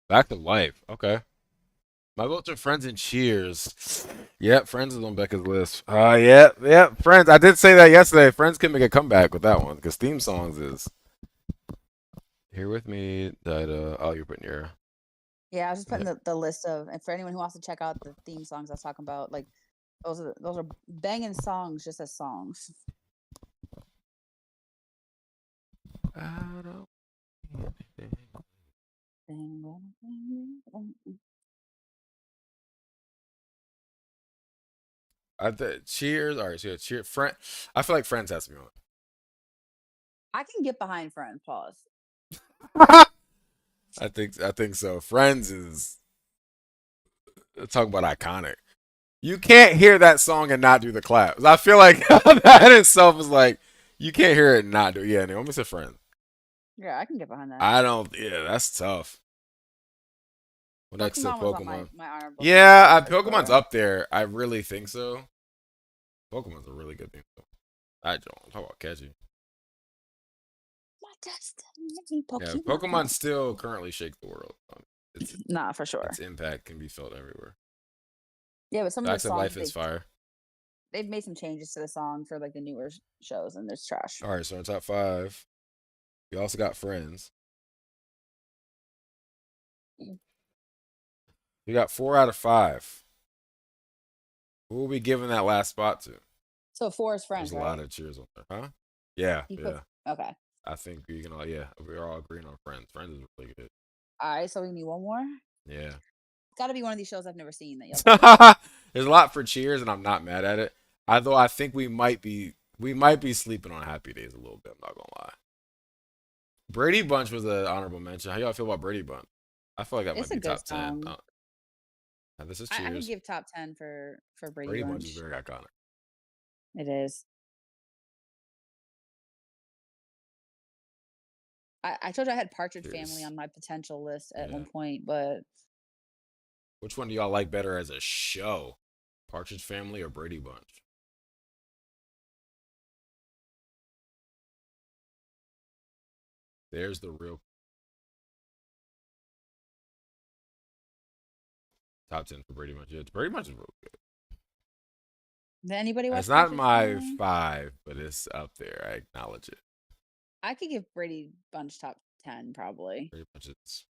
Back to life. Okay. My votes are Friends and Cheers. Yep, Friends is on Becca's list. Yep, Friends. I did say that yesterday. Friends can make a comeback with that one because theme songs is Here With Me. That oh, you're putting your Yeah, I was just putting the list of, and for anyone who wants to check out the theme songs I was talking about, like those are banging songs just as songs. I don't need anything. Cheers. All right, so yeah, Cheers. Friend. I feel like Friends has to be on. I can get behind Friends. Pause. I think so. Friends is talk about iconic. You can't hear that song and not do the claps. I feel like that itself is like you can't hear it and not do. Yeah, Naomi said Friends. Yeah, I can get behind that. I don't. Yeah, that's tough. Well, next to Pokemon was on Pokemon. my honorable. Yeah, Pokemon's up there. I really think so. Pokemon's a really good thing. I don't talk about catchy. My destiny, Yeah, Pokemon. Pokemon still currently shake the world. Nah, for sure. Its impact can be felt everywhere. Yeah, but some of the Facts of songs Life is fire. they've made some changes to the song for like the newer shows, and there's trash. All right, so in top five, we also got Friends. We got 4 out of 5. Who will we giving that last spot to? So 4 is Friends, There's a lot of cheers on there, huh? Yeah, yeah. Okay. I think we can all, yeah, we're all agreeing on Friends. Friends is really good. All right, so we need one more. Yeah. It's got to be one of these shows I've never seen that y'all. There's a lot for Cheers, and I'm not mad at it. Although I think we might be sleeping on Happy Days a little bit. I'm not gonna lie. Brady Bunch was an honorable mention. How y'all feel about Brady Bunch? I feel like that It's might a be good top 10. song. This is I can Cheers. give top 10 for Brady Brady Bunch. Bunch is very iconic. It is. I told you I had Partridge Family on my potential list at one point, but which one do y'all like better as a show? Partridge Family or Brady Bunch? There's the real top 10 for Brady Bunch. Yeah, Brady Bunch is real good. Did anybody watch? It's not my 5, but it's up there. I acknowledge it. I could give Brady Bunch top 10 probably. Brady Bunch is.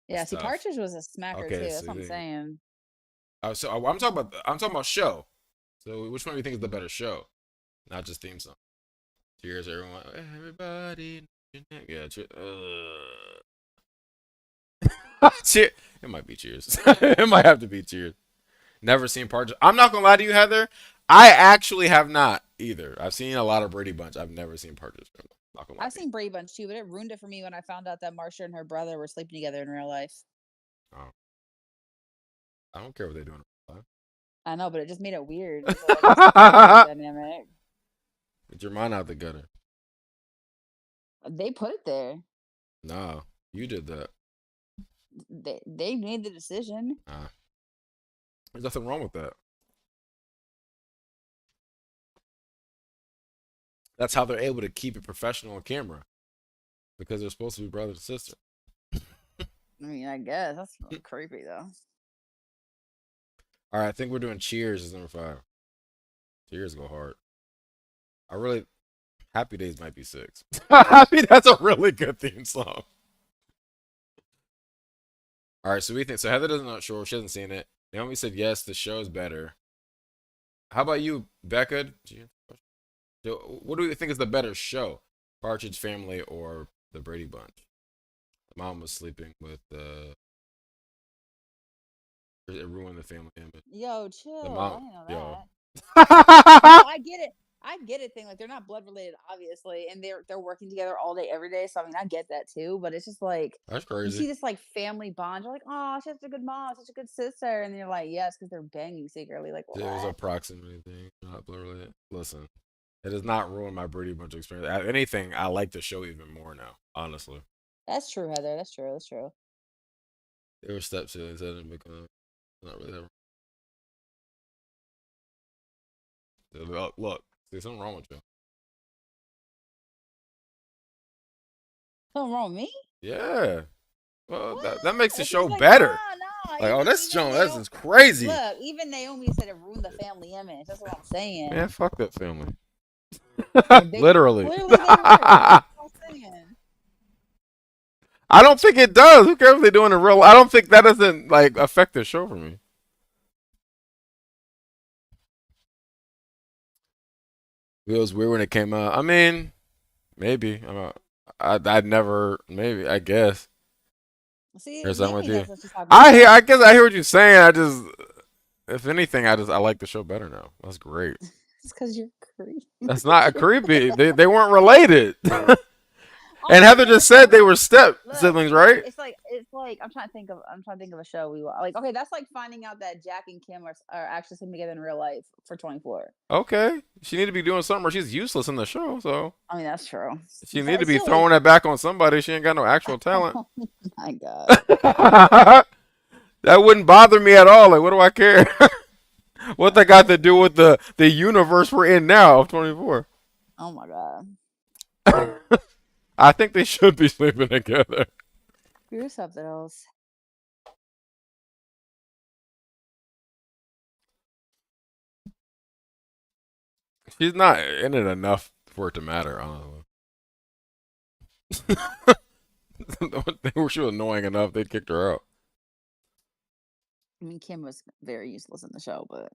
Yeah, see, Partridge was a smacker too. That's what I'm saying. So I'm talking about show. So which one do you think is the better show? Not just theme song. Cheers, everyone. Everybody. Yeah, cheers. Cheers. It might be Cheers. It might have to be Cheers. Never seen Partridge. I'm not gonna lie to you, Heather. I actually have not either. I've seen a lot of Brady Bunch. I've never seen Partridge. I've seen Brady Bunch too, but it ruined it for me when I found out that Marsha and her brother were sleeping together in real life. Oh. I don't care what they're doing. I know, but it just made it weird. Dynamic. Get your mind out the gutter. They put it there. No, You did that. They made the decision. There's nothing wrong with that. That's how they're able to keep it professional on camera because they're supposed to be brother and sister. I mean, I guess that's creepy though. All right, I think we're doing Cheers as number 5. Cheers go hard. I really Happy Days might be 6. I mean, that's a really good theme song. All right, so we think so. Heather doesn't know sure. She hasn't seen it. Naomi said yes. The show's better. How about you, Becca? What do you think is the better show, Partridge Family or The Brady Bunch? Mom was sleeping with it ruined the family image. Yo, chill. The I mom, didn't know yo. that. No, I get it. I get it. Thing like they're not blood related, obviously, and they're working together all day, every day. So I mean, I get that too. But it's just like That's you see crazy. this like family bond. You're like, oh, she's such a good mom, such a good sister, and then you're like, yes, because they're banging secretly. Like, It was a what? proximity thing, not blood related. Listen, it does not ruin my Brady Bunch experience. If anything, I like the show even more now. Honestly, That's true, Heather. That's true. That's true. they were step siblings. That didn't become not really ever. Look, see something wrong with you. Something wrong with me? Yeah. Well, What? that makes the It's show just like, better. no. Like, oh, this Even John, this Naomi, is crazy. look, even Naomi said it ruined the family image. That's what I'm saying. Man, fuck that family. They Literally. clearly they were. That's what I'm saying. I don't think it does. Who cares if they do it in real? I don't think that doesn't like affect the show for me. It was weird when it came out. I mean, maybe. I'd never. Maybe. I guess. See, There's something with maybe you. that's what she's talking about. I guess I hear what you're saying. I just, if anything, I like the show better now. That's great. It's because you're creepy. That's not creepy. They weren't related. And Also, Heather just said they were step siblings, right? it's like I'm trying to think of a show we like. Okay, that's like finding out that Jack and Kim are actually sitting together in real life for 24. Okay. She need to be doing something or she's useless in the show, so I mean, that's true. she need But to be still, like, throwing it back on somebody. She ain't got no actual talent. oh my god. That wouldn't bother me at all. Like, what do I care? What that got to do with the universe we're in now of 24? Oh my god. I think they should be sleeping together. Do something else. She's not in it enough for it to matter, honestly. She was annoying enough, they kicked her out. I mean, Kim was very useless in the show, but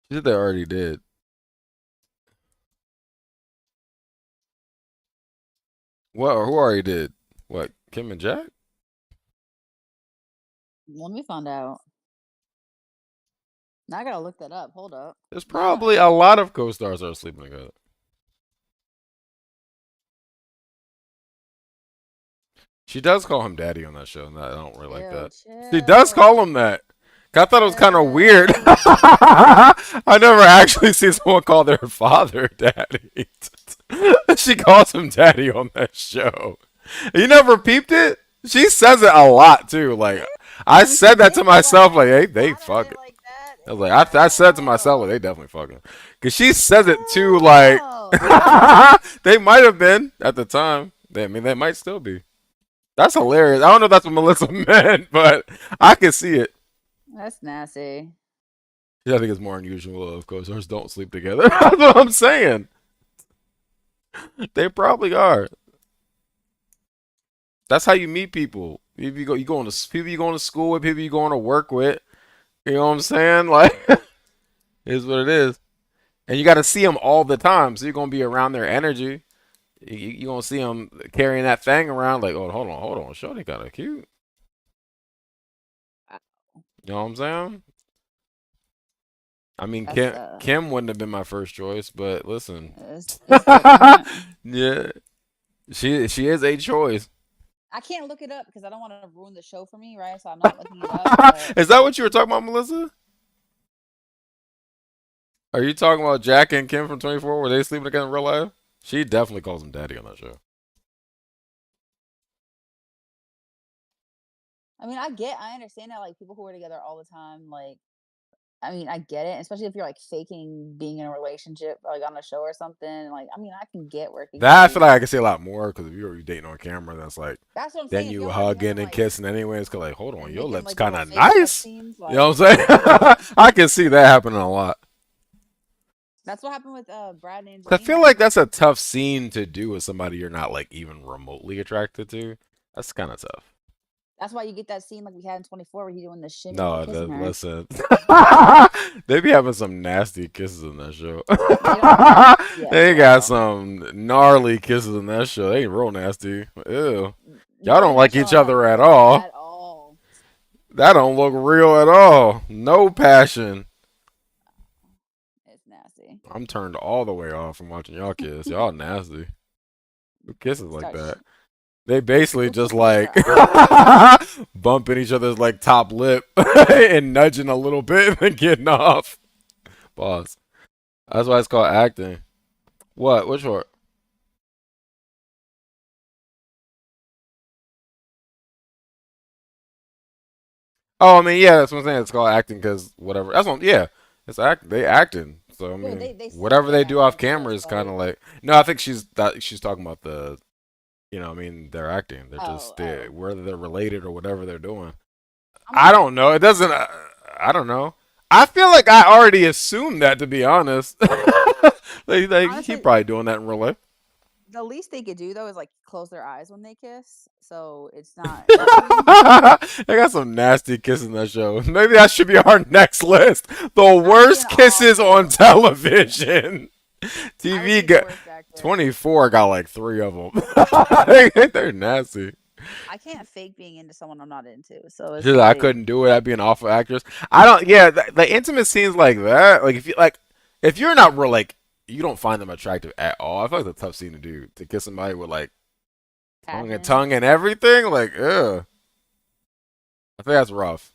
She said they already did. What? Who already did? What? Kim and Jack? let me find out. Now I gotta look that up. Hold up. There's Now I probably a lot of co-stars that are sleeping together. She does call him daddy on that show, and I don't really like that. She does call him that. I thought it was kind of weird. I never actually seen someone call their father daddy. She calls him daddy on that show. You never peeped it? She says it a lot too. Like I mean, said that to myself. Like, hey, they thought of fuck it it. like that. I was like, I said to myself, like, they definitely fucking. Cause she says it too. Ew. Like they might have been at the time. I mean, they might still be. That's hilarious. I don't know if that's what Melissa meant, but I can see it. That's nasty. Yeah, I think it's more unusual. Of course, ours don't sleep together. That's what I'm saying. They probably are. That's how you meet people. If you go into people you going to school with, people you going to work with. You know what I'm saying? Like, is what it is. And you got to see them all the time, so you're gonna be around their energy. You gonna see them carrying that thing around. Like, oh, hold on, Shorty kind of cute. You know what I'm saying? I mean, Kim wouldn't have been my first choice, but listen, It's yeah, she is a choice. I can't look it up because I don't want to ruin the show for me, right? So I'm not looking it up. Is that what you were talking about, Melissa? Are you talking about Jack and Kim from 24? Were they sleeping together in real life? She definitely calls him daddy on that show. I mean, I understand that like people who are together all the time, like I mean, I get it, especially if you're like faking being in a relationship, like on a show or something. Like, I mean, I can get where it could get That I feel like I weird. can see a lot more because if you're dating on camera, that's like That's what I'm then saying. If you y'all are hugging together, and like, kissing anyways. Cause like, hold on, and your making lips like kind little of fake sex nice. scenes, You know what like, I'm saying? I can see that happening a lot. that's what happened with Brad and 'Cause I feel Angelina. like that's a tough scene to do with somebody you're not like even remotely attracted to. That's kind of tough. That's why you get that scene like we had in 24 where he doing the shimmy while No, kissing her. listen. They be having some nasty kisses in that show. They don't. Yeah, They got well, some gnarly kisses in that show. They ain't real nasty. Ew. Y'all nobody don't in that like show each knows how to other at kiss all. at all. That don't look real at all. No passion. It's nasty. I'm turned all the way off from watching y'all kiss. Y'all nasty. Who kisses like Start that? They basically Who just kisses with like their eyes? bumping each other's like top lip and nudging a little bit and then getting off. Pause. That's why it's called acting. What? Which one? Oh, I mean, yeah, that's what I'm saying. It's called acting because whatever. That's what. Yeah, it's act. They acting. So I Yeah, but mean, they say whatever they're they do acting, off of course. camera is kind of Like, like. No, I think she's talking about the. I mean, they're acting. They're oh, just oh. whether they're related or whatever they're doing. I I mean, don't know. It doesn't. I don't know. I feel like I already assumed that to be honest. He honestly, probably doing that in real life. the least they could do though is like close their eyes when they kiss. So it's not. I mean, They got some nasty kisses in that show. Maybe that should be our next list. The I'm being worst kisses on awful. television. I would TV be the got worst actor. 24 got like 3 of them. They're nasty. I can't fake being into someone I'm not into. So it's Just, I like, couldn't do it. I'd be an awful actress. I don't. Yeah, the intimate scenes like that. Like if you're not real like you don't find them attractive at all. I feel like it's a tough scene to do to kiss somebody with like passion. tongue and everything. Like, ugh. I think that's rough.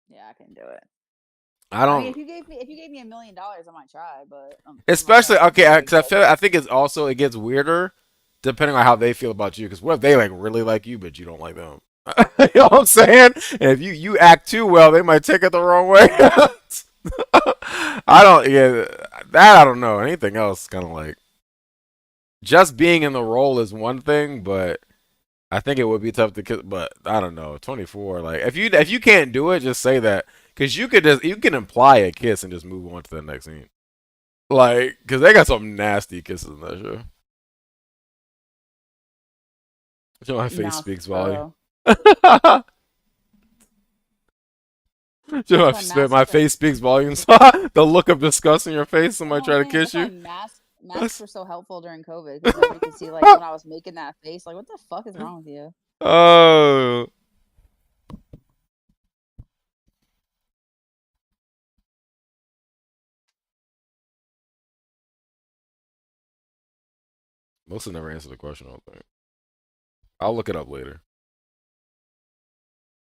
Yeah, I can do it. I I mean, don't. if you gave me $1 million, I might try, but I'm not Especially trying to be okay, fake. because I think it's also it gets weirder depending on how they feel about you. Because what if they like really like you, but you don't like them? You know what I'm saying? And if you act too well, they might take it the wrong way. I don't. Yeah, that I don't know. Anything else, kind of like just being in the role is one thing, but I think it would be tough to kiss. But I don't know. 24. Like if you can't do it, just say that because you can imply a kiss and just move on to the next scene. Like, because they got some nasty kisses in that show. So my face Mouth speaks volume. photo. So That's why my masks are. face speaks volumes. The look of disgust in your face, That's somebody what I'm try to saying. kiss That's why you. masks That's... were so helpful during COVID because nobody could see like when I was making that face. Like, what the fuck is wrong with you? Oh, most of never answered the question. I don't think. I'll look it up later.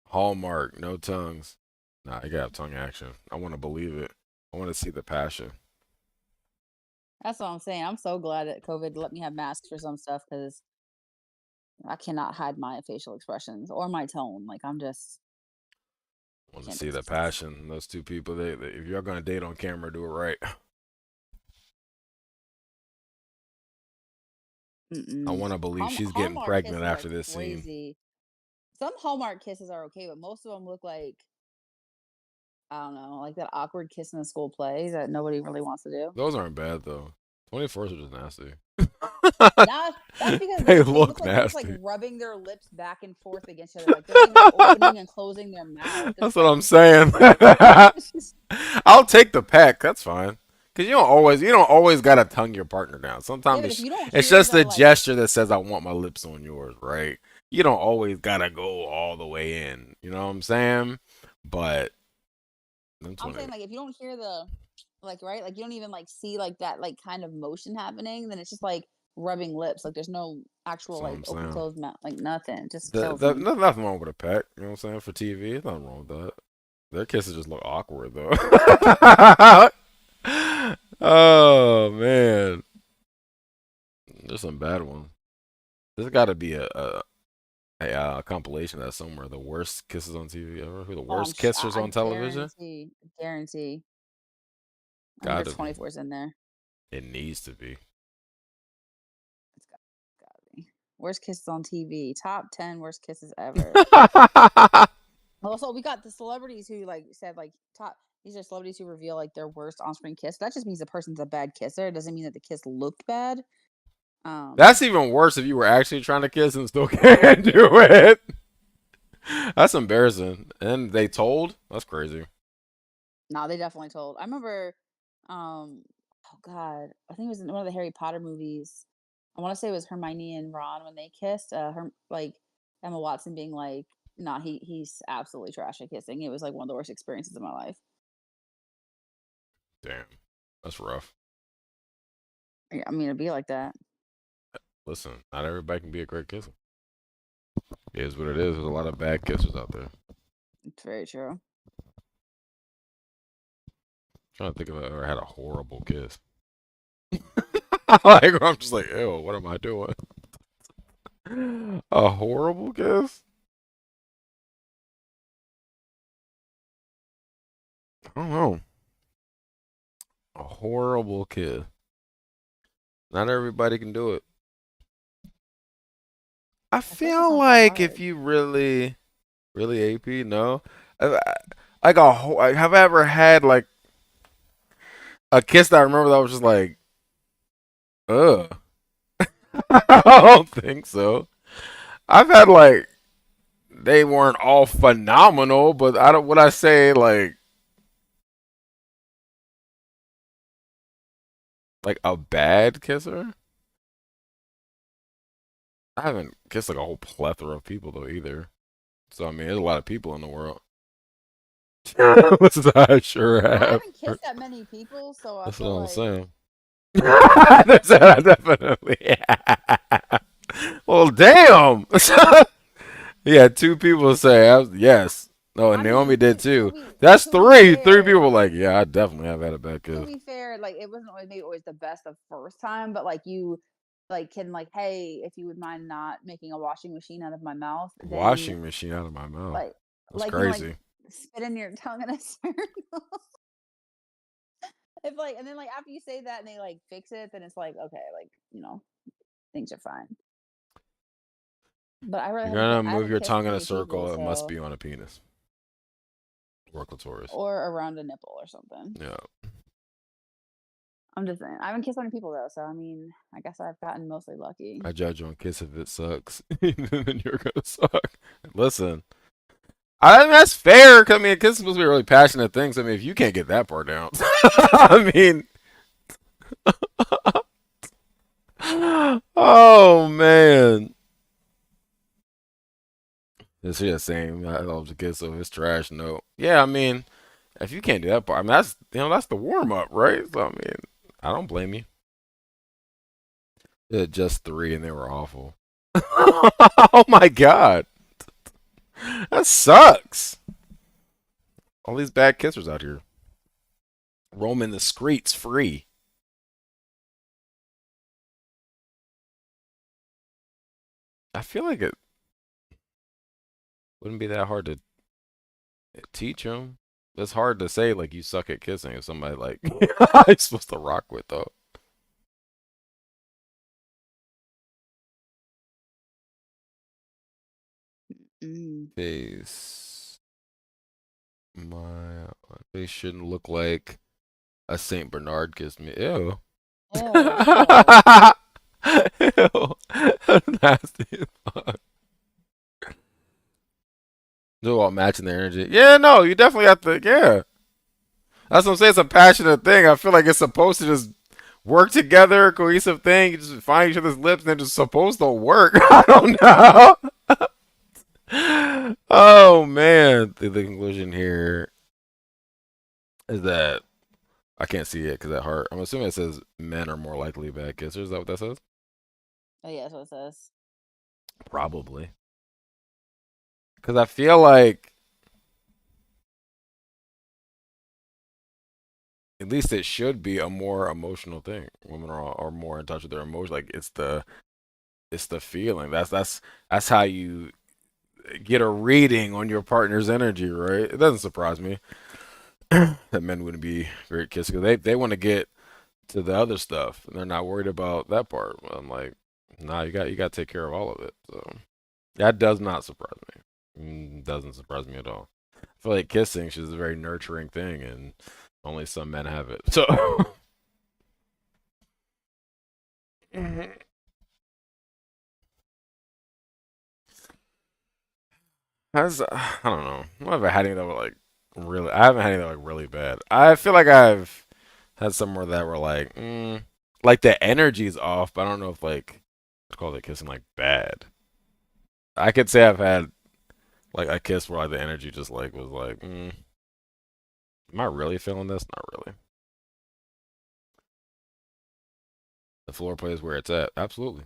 Hallmark, no tongues. Nah, you gotta have tongue action. I want to believe it. I want to see the passion. That's what I'm saying. I'm so glad that COVID let me have masks for some stuff because I cannot hide my facial expressions or my tone. Like, I'm just I want to can't do see the some stuff. passion. Those two people. If you're gonna date on camera, do it right. I Mm-mm. want to believe she's getting Hallmark pregnant kisses are after this scene. crazy. Some Hallmark kisses are okay, but most of them look like I don't know, like that awkward kiss in a school play that nobody really wants to do. Those aren't bad though. 24s are just nasty. Not that's because They they look look like they're just like nasty. rubbing their lips back and forth against each other. Like they're not even opening and closing their mouth. That's It's what like I'm saying. it's just I'll take the peck. That's fine. Cause you don't always gotta tongue your partner down. yeah, Sometimes but if you don't it's hear just the a like gesture that says I want my lips on yours, right? You don't always gotta go all the way in. You know what I'm saying? But them I'm 20. saying like if you don't hear the like right, like you don't even like see like that like kind of motion happening, then it's just like rubbing lips. Like there's no That's actual what like I'm open saying. closed mouth, like nothing. It just kills me. Nothing wrong with a peck. You know what I'm saying? For TV, there's nothing wrong with that. Their kisses just look awkward though. Oh man, there's some bad ones. There's got to be a a compilation that's somewhere. The worst kisses on TV ever. Who the Oh, worst kissers I on television? guarantee. I'm sure Gotta 24 be. is in there. It needs to be. It's gotta be. Worst kisses on TV. Top 10 worst kisses ever. Also, we got the celebrities who like said like top. These are celebrities who reveal like their worst on-screen kiss. That just means the person's a bad kisser. It doesn't mean that the kiss looked bad. That's even worse if you were actually trying to kiss and still can't do it. That's embarrassing. And they told? That's crazy. No, they definitely told. I remember, oh god, I think it was in one of the Harry Potter movies. I want to say it was Hermione and Ron when they kissed. Her like Emma Watson being like, "Nah, he's absolutely trash at kissing." It was like one of the worst experiences of my life. Damn. That's rough. Yeah, I mean, it'd be like that. Listen, not everybody can be a great kisser. It is what it is. There's a lot of bad kissers out there. It's very true. Trying to think if I ever had a horrible kiss. Like I'm just like, ew, what am I doing? A horrible kiss? I don't know. A horrible kiss. Not everybody can do it. I I feel like it's feel not that like if hard. you really AP, no. Like have I ever had like a kiss that I remember that was just like, ugh. I don't think so. I've had like they weren't all phenomenal, but I don't. Would I say like a bad kisser? I haven't kissed like a whole plethora of people though either. So I mean, there's a lot of people in the world. Listen, I sure I have. haven't kissed that many people, so I That's what feel I'm like saying. That's what I definitely have. Well, damn. Yeah, two people say yes. No, and I Naomi mean did too. That's to be three. Three people fair, were like, yeah, I definitely have had a bad kiss. like it wasn't always maybe always the best the first time, but like you like can like, hey, if you would mind not making a washing machine out of my mouth, then Washing machine out of my mouth. like That's like crazy. spit in your tongue in a circle. If like and then like after you say that and they like fix it, then it's like okay, like things are fine. But You're gonna I move haven't your kissed tongue in a many people, circle. It must so be on a penis. Or clitoris. or around a nipple or something. Yeah. I'm just saying. I haven't kissed many people though, so I mean, I guess I've gotten mostly lucky. I judge you on kiss if it sucks. Then you're gonna suck. Listen. I mean, that's fair. 'Cause, I mean, kiss is supposed to be a really passionate thing. So I mean, if you can't get that part down, I mean, oh man. It's the same. I love the kiss, so if it's trash, no. Yeah, I mean, if you can't do that part, I mean, that's the warm up, right? So I mean, I don't blame you. Just three, and they were awful. Oh my god, that sucks. All these bad kissers out here roaming the streets free. I feel like it wouldn't be that hard to teach them. It's hard to say like you suck at kissing if somebody like I'm supposed to rock with though. Mm. Face my face shouldn't look like a Saint Bernard kissed me. Ew. Ew, chill. Ew. Nasty as fuck. Do all matching their energy. Yeah, no, you definitely have to. Yeah, that's what I'm saying. It's a passionate thing. I feel like it's supposed to just work together, cohesive thing. You just find each other's lips, and they're just supposed to work. I don't know. Oh man, the conclusion here is that I can't see it because that heart. I'm assuming it says men are more likely bad kissers. Is that what that says? Oh yeah, that's what it says. Probably. Because I feel like at least it should be a more emotional thing. Women are more in touch with their emotions. Like it's the feeling. That's how you get a reading on your partner's energy, right? It doesn't surprise me that men wouldn't be great kissers because they want to get to the other stuff and they're not worried about that part. I'm like, nah, you got to take care of all of it. So that does not surprise me. Doesn't surprise me at all. I feel like kissing is a very nurturing thing, and only some men have it. So I don't know. I haven't had any that were like really. I haven't had any that were like really bad. I feel like I've had some where that were like the energy's off, but I don't know if like it's called it kissing like bad. I could say I've had like a kiss where like the energy just like was like, am I really feeling this? Not really. The floor plays where it's at. Absolutely.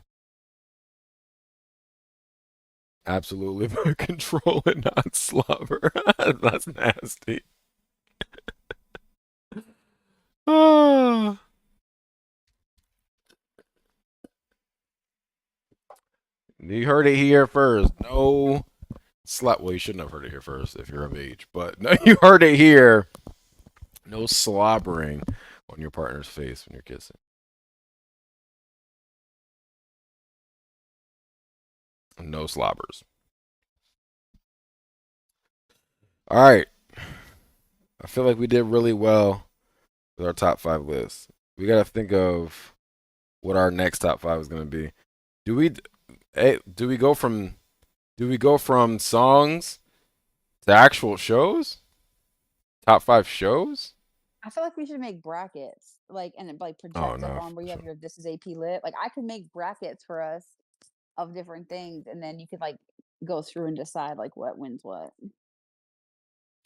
Absolutely, but control and not slobber. That's nasty. Ah. You heard it here first. No slap. Well, you shouldn't have heard it here first if you're of age, but no, you heard it here. No slobbering on your partner's face when you're kissing. No slobbers. All right. I feel like we did really well with our top five list. We got to think of what our next top five is going to be. Do we? Hey, do we go from songs to actual shows? Top five shows? I feel like we should make brackets, like, and it, like Oh project up no. on where you have your this is AP lit. Like, I could make brackets for us of different things, and then you could like go through and decide like what wins what.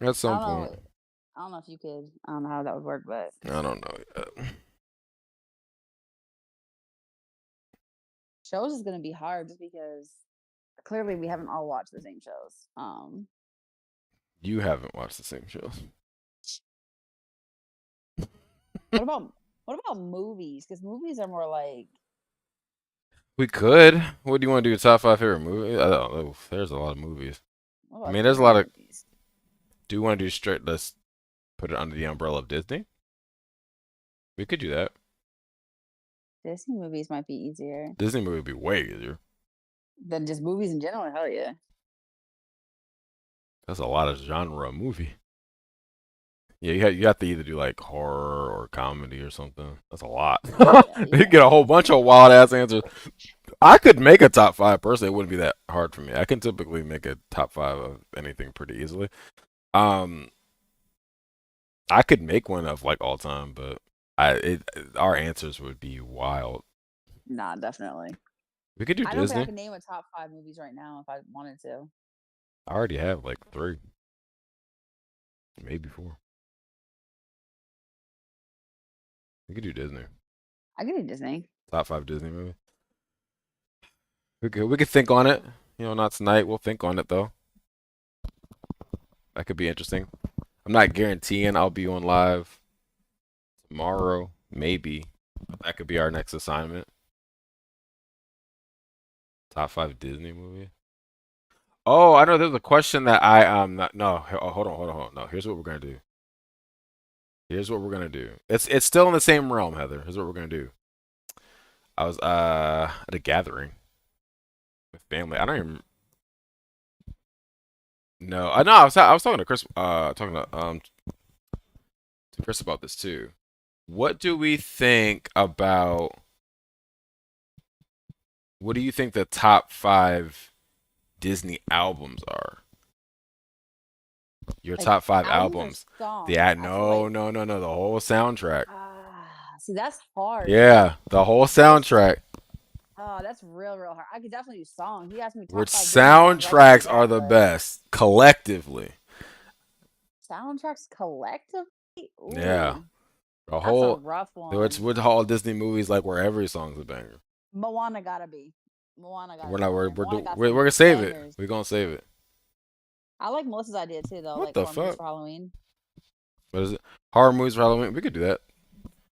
At I some don't know. point. I don't know if you could. I don't know how that would work, but I don't know yet. shows is gonna be hard just because clearly we haven't all watched the same shows. You haven't watched the same shows. What about movies? Because movies are more like We could. What do you want to do? Top five favorite movies? I don't know. There's a lot of movies. what I about mean, there's a Disney lot of. movies? Do you want to do straight? Let's put it under the umbrella of Disney. We could do that. Disney movies might be easier Disney movie would be way easier. than just movies in general. Hell yeah. That's a lot of genre movie. Yeah, you have to either do like horror or comedy or something. That's a lot. Yeah, you You got get a whole bunch of wild ass answers. I could make a top five personally. It wouldn't be that hard for me. I can typically make a top five of anything pretty easily. Um, I could make one of like all time, but our answers would be wild. nah, definitely. We could do I don't think I Disney. can name a top 5 movies right now if I wanted to. I already have like three, maybe four. We could do Disney. I could do Disney. Top five Disney movie. We could think on it. You know, not tonight. We'll think on it though. That could be interesting. I'm not guaranteeing I'll be on live tomorrow. Maybe that could be our next assignment. Top five Disney movie. Oh, I know. There's a question that I not, no. Hold on. No, here's what we're gonna do. Here's what we're gonna do. It's still in the same realm, Heather. Here's what we're gonna do. I was at a gathering with family. I don't even know. I know. I was talking to Chris. Talking to Chris about this too. What do we think about? What do you think the top five Disney albums are? Your Like top five albums albums. or songs. Yeah, I feel no, like no, no, no. The whole soundtrack. see that's hard Yeah, the whole because soundtrack. that's real hard. I could definitely do songs. You asked me top Which 5 Disney songs, I could do soundtracks are that, the but best collectively? soundtracks collectively? Yeah, Ooh, the that's a whole. rough It's one. with all Disney movies like where every song's a banger. Moana gotta be. Moana gotta We're be not. on We're there. we're Moana do- got we're, some we're gonna save it. bangers. We're gonna save it. I like Melissa's idea too, though, What like the horror movies fuck? for Halloween. What is it? Horror movies for Halloween. We could do that.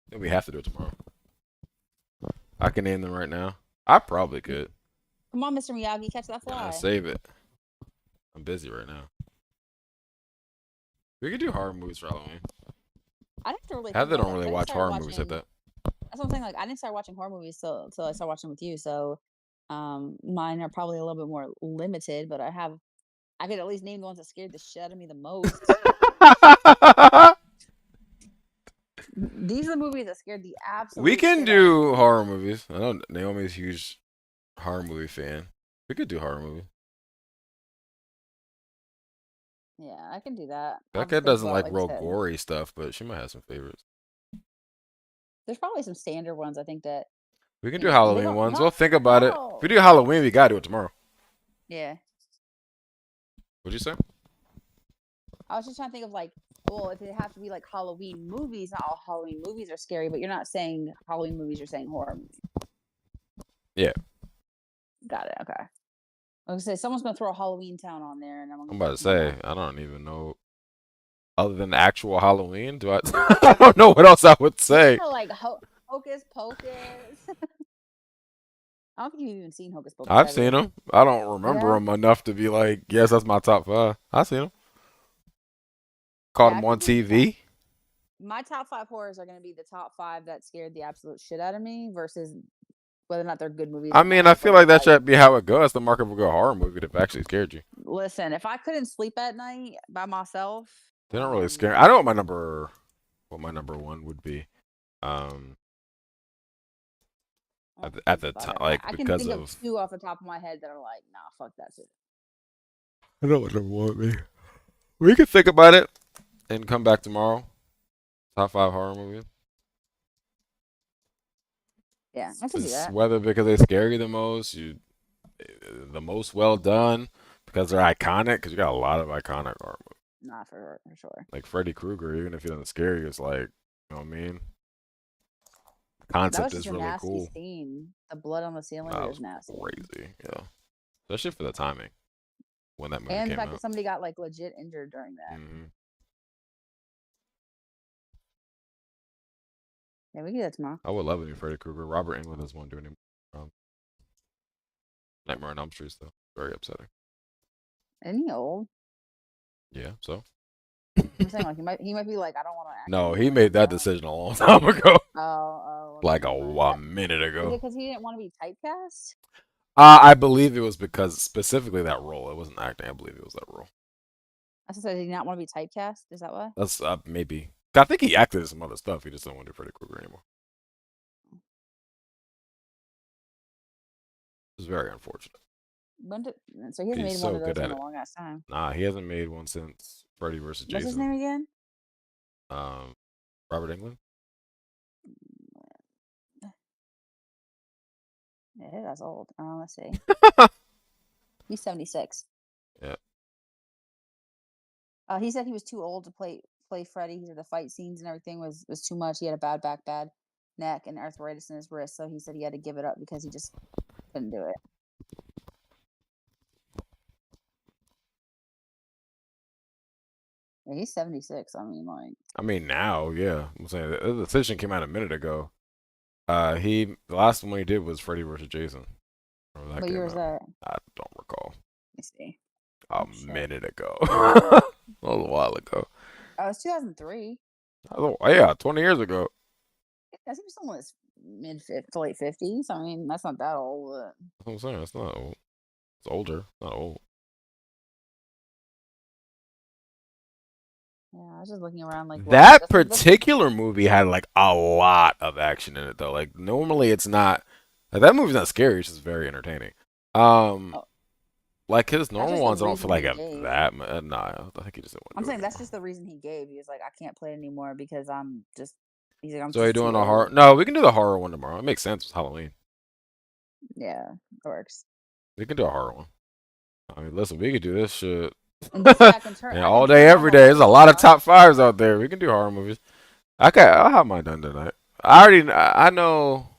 Then we have to do it tomorrow. I can name them right now. I probably could. Come on, Mr. Miyagi, catch that Nah, fly. save it. I'm busy right now. We could do horror movies for Halloween. I'd have to really think Heather about don't that really because I didn't watch start horror movies like watching. that. That's what I'm saying. Like I didn't start watching horror movies till I started watching with you. So, mine are probably a little bit more limited. But I could at least name the ones that scared the shit out of me the most. These are the movies that scared the We absolute can shit out of do me. horror movies. I know Naomi's a huge horror movie fan. We could do horror movies. Yeah, I can do that. I'll That just kid think doesn't about it, like like I real said. gory stuff, but she might have some favorites. There's probably some standard ones. I think that We can do they Halloween don't ones. We'll think about it. If we no. do Halloween, we gotta do it tomorrow. Yeah, What'd you say? I was just trying to think of like, well, if it have to be like Halloween movies, not all Halloween movies are scary, but you're not saying Halloween movies. You're saying horror movies. Yeah, Got it. Okay. I was gonna say someone's gonna throw a Halloween Town on there, and I'm I'm gonna about to fuck them all say up. I don't even know. Other than the actual Halloween, do I? I don't know what else I would You say. know, like Hocus Pocus. I don't think you've even seen Hocus Pocus, I've have seen you? them. I don't You remember have? them enough to be like, yes, that's my top five. I seen them. Caught Yeah, I them on could do that. TV. My top five horrors are gonna be the top five that scared the absolute shit out of me versus whether or not they're good movies I or mean, not. I feel Whether like it's that like, should be how it goes. That's the mark of a good horror movie that actually scared you. listen, if I couldn't sleep at night by myself, They don't really scare. no. I know what my number one would be. Um, I don't have to at think the about time, it. like I can because think of of. two off the top of my head that are like, nah, fuck that shit. I know what number one would be. We could think about it and come back tomorrow. Top five horror movies. Yeah, I can do It's that. whether because they scare you the most, the most well done, because they're iconic. Because you got a lot of iconic horror movies. Nah, for sure. Like Freddy Krueger, even if he doesn't scare you, it's like, you know what I mean? That Concept was just is a really nasty cool. scene. The blood on the ceiling That was was nasty. crazy, yeah. Especially for the timing when that movie And the came fact that out. somebody got like legit injured during that. Hmm. Yeah, we can do that tomorrow. I would love a new Freddy Krueger. Robert Englund doesn't want to do any um, Nightmare on Elm Street though. Very upsetting. Isn't he old? Yeah, so I'm saying like he might be like, I don't want to act no, he anymore. made that decision a long time ago, Oh, like okay, never mind. a minute Is it ago. because he didn't want to be typecast? I believe it was because specifically that role. It wasn't acting. I believe it was that role. I said, did he not want to be typecast? Is that why? That's maybe. I think he acted in some other stuff. He just don't want to do Freddy Krueger anymore. It's very unfortunate. So he hasn't He's made one so of good those in at a it. long ass time. Nah, he hasn't made one since Freddy versus What's his Jason. name again? Um, Robert Englund. Yeah, that's old. Let's see. He's 76. Yeah. He said he was too old to play Freddy. He said the fight scenes and everything was too much. He had a bad neck, and arthritis in his wrist. So he said he had to give it up because he just couldn't do it. Yeah, he's 76. I mean, like. I mean, now, yeah. I'm saying the decision came out a minute ago. The last one he did was Freddy versus Jason. Whenever that What year came was out, that? I don't recall. Let me see. A Oh shit. minute ago. That was a while ago. Oh, it's 2003. Oh, yeah, 20 years ago. I think someone was to late 50s. I mean, that's not that old. That's what I'm saying. It's not old. It's older, not old. Yeah, I was just looking around like That particular movie had like a lot of action in it though. Like normally it's not like that movie's not scary, it's just very entertaining. Oh, Like his that's normal just the ones I don't feel reason like he have gave. that nah, I think he just didn't want I'm to do saying it that's anymore. just the reason he gave. He was like, I can't play it anymore because he's like, I'm So you're just too doing a horror? old. No, we can do the horror one tomorrow. It makes sense. It's Halloween. Yeah, it works. We can do a horror one. I mean, listen, we could do this shit. And this way I can turn Yeah, I can all day, turn off every a day. There's a horror lot of stuff. top fives out there. We can do horror movies. I'll have mine done tonight. I know.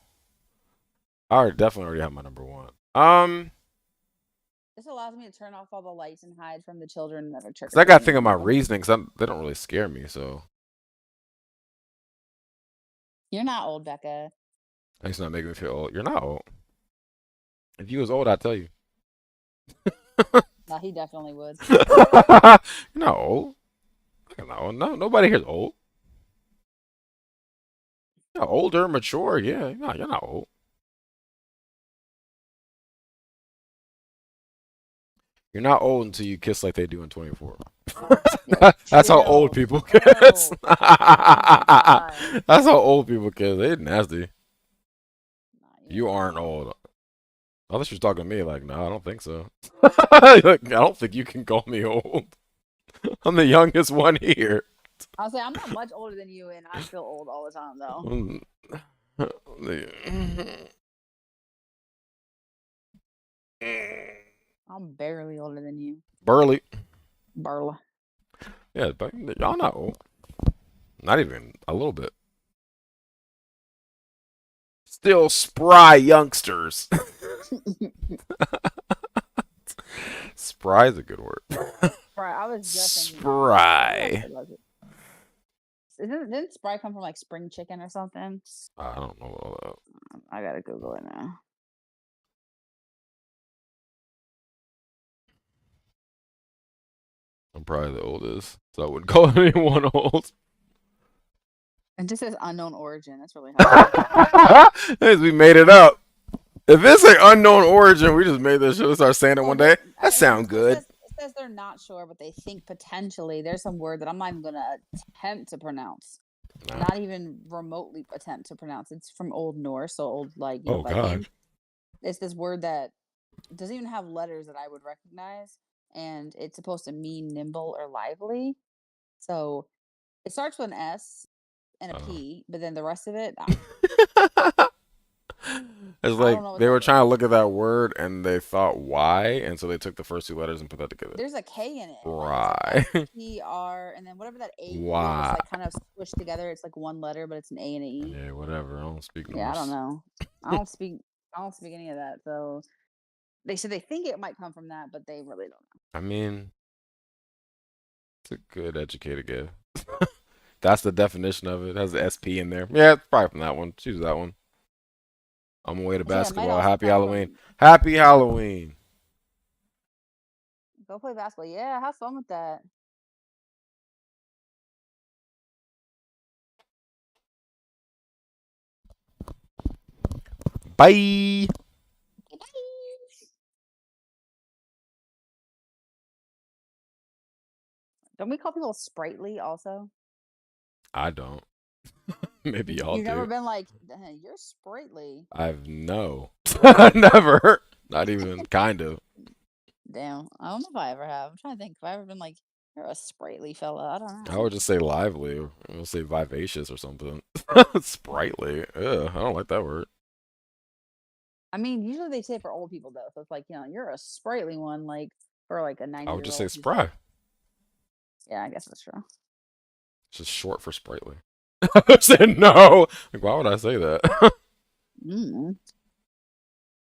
Definitely already have my number one. This allows me to turn off all the lights and hide from the children that are trick Cause or I gotta treating think of and my everything. reasoning. Cause they don't really scare me. So You're not old, Becca. it's not making me feel old. You're not old. If you was old, I'd tell you. No, he definitely would. You're not old. No, no, nobody here's old. You're older, mature. Yeah, you're not old. You're not old until you kiss like they do in 24. Yo, That's how old chill, people kiss. chill. Oh my god. That's how old people kiss. They nasty. Nah, you You ain't aren't wrong. old. I thought she was talking to me. Like, no, I don't think so. Like, I don't think you can call me old. I'm the youngest one here. I'll say I'm not much older than you, and I feel old all the time though. I'm barely older than you. Burley. Barla. Yeah, but y'all not old. Not even a little bit. Still spry youngsters. Spry is a good word. Right, I was just thinking that. Spry. Didn't Spry come from like spring chicken or something? I don't know all that. I gotta Google it now. I'm probably the oldest, so I wouldn't call anyone old. It just says unknown origin. That's really hard. We made it up. If it's an unknown origin, we just made this shit. Start saying it Well, one day. That it sound good. says they're not sure, but they think potentially there's some word that I'm not even gonna attempt to pronounce. Nah. Not even remotely attempt to pronounce. It's from Old Norse, so old like Oh Viking. God. It's this word that doesn't even have letters that I would recognize, and it's supposed to mean nimble or lively. So it starts with an S and a P, but then the rest of it, It's I like don't know what they that were trying to is. look at that word and they thought why, and so they took the first two letters and put that together. There's a K in it. Like Why? it's like SPR, and then whatever that AE is, Why? like kind of squished together. It's like one letter, but it's an A and an E. Yeah, whatever. I don't speak Yeah, I don't Norse. know. I don't speak. I don't speak any of that. So they said they think it might come from that, but they really don't know. I mean, it's a good educated guess. That's the definition of it. It has the SP in there. Yeah, it's probably from that one. Choose that one. I'm away to I said it might basketball. also Happy come Halloween. from Happy Halloween. go play basketball. Yeah, have fun with that. Bye. Okay, bye. Don't we call people sprightly also? I don't. Maybe y'all You've never do. been like, you're sprightly. I've no. Never. Not even kind of. Damn, I don't know if I ever have. I'm trying to think if I ever been like, you're a sprightly fella. I don't I know. would just say lively. Or I'll say vivacious or something. Sprightly. Ugh, I don't like that word. I mean, usually they say it for old people though, so it's like you're a sprightly one, like for like a I 90 would year just say old. spry. Yeah, I guess that's true. It's just short for sprightly. I said no. Like, why would I say that? Mm.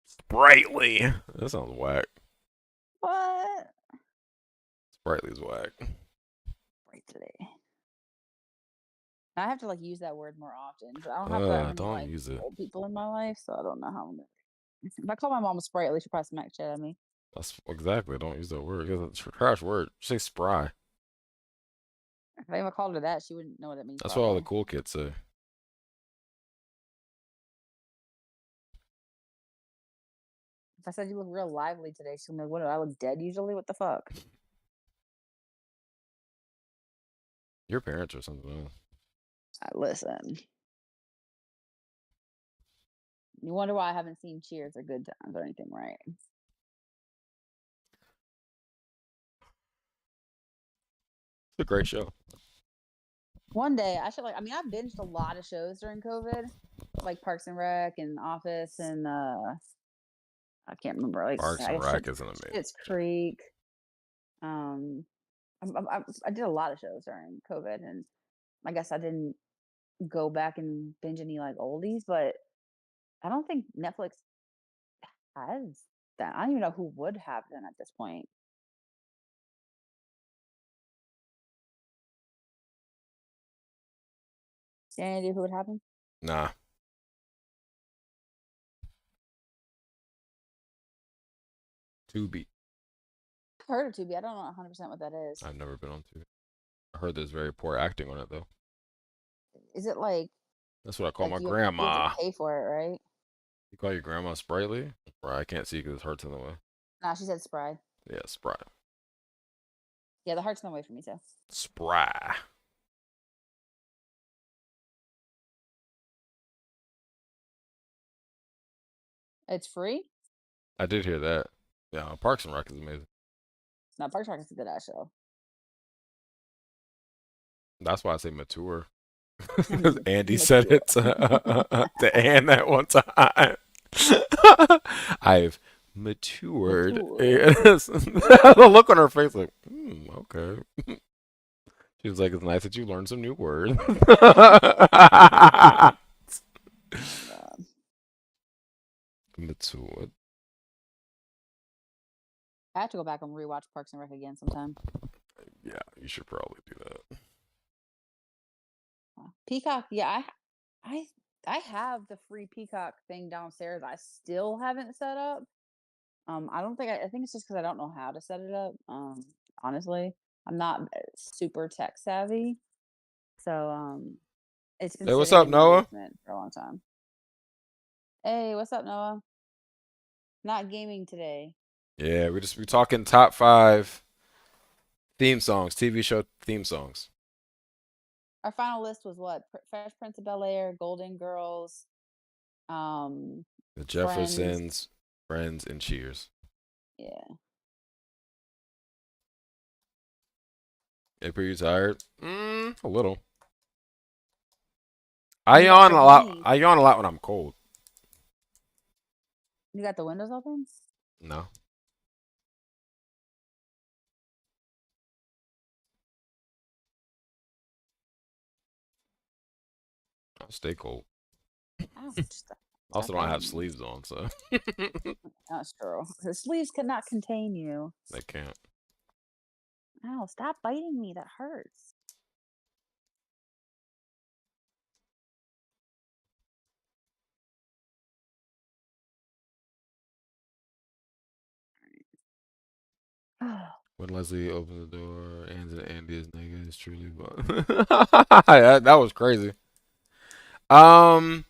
Sprightly. That sounds whack. What? Sprightly's whack. Right today. I have to like use that word more often because I don't have that many Don't like use it. old people in my life, so I don't know how I'm gonna. If I call my mom a sprightly, she'll probably smack shit at me. That's exactly. Don't use that word. It's a trash word. Say spry. If I even called her that, she wouldn't know what it means. That's what all the Probably. cool kids say. If I said you look real lively today, she'll be like, "What? Do I look dead usually? What the fuck?" Your parents or something. Listen. You wonder why I haven't seen Cheers or Good Times or anything, right? It's a great show. One day I should like. I mean, I binged a lot of shows during COVID, like Parks and Rec and Office and I can't remember. Like Parks I and guess Rec is an amazing Schitt's show. Creek. Um, I did a lot of shows during COVID, and I guess I didn't go back and binge any like oldies, but I don't think Netflix has that. I don't even know who would have them at this point. Any idea who would have them? Nah. Tubi. heard of Tubi. I don't know 100% what that is. I've never been on TV. I heard there's very poor acting on it though. Is it like That's what I call my you have to grandma. pay for it, right? You call your grandma Sprightly? Right, I can't see because it's hurts in the way. Nah, she said spry. Yeah, Spry. Yeah, the heart's in the way for me too. Spry. It's free. I did hear that. Yeah, Parks and Rec is amazing. No, Parks and Rec is a good ass show. That's why I say mature. I'm Andy said mature. it to Ann that one time. I've matured. Mature. The look on her face, like, okay. She was like, it's nice that you learned some new words. God. Matured. I have to go back and rewatch Parks and Rec again sometime. Yeah, you should probably do that. Peacock, yeah, I have the free Peacock thing downstairs. I still haven't set up. I don't think I think it's just because I don't know how to set it up. Honestly, I'm not super tech savvy, so it's been Hey, what's sitting up, in my Noah? basement for a long time. Hey, what's up, Noah? Not gaming today. Yeah, we talking top 5 theme songs, TV show theme songs. Our final list was what? Fresh Prince of Bel-Air, Golden Girls, um, The Friends. Jeffersons, Friends, and Cheers. Yeah. April, you tired? A little. You got the heat. I yawn a lot when I'm cold. You got the windows open? No. I stay cold. Ouch. Also, don't have biting me. sleeves on, so That's true. The sleeves cannot contain you. they can't. Ow, stop biting me. That hurts. When Leslie opens the door, Andy is nigga is truly but that was crazy. I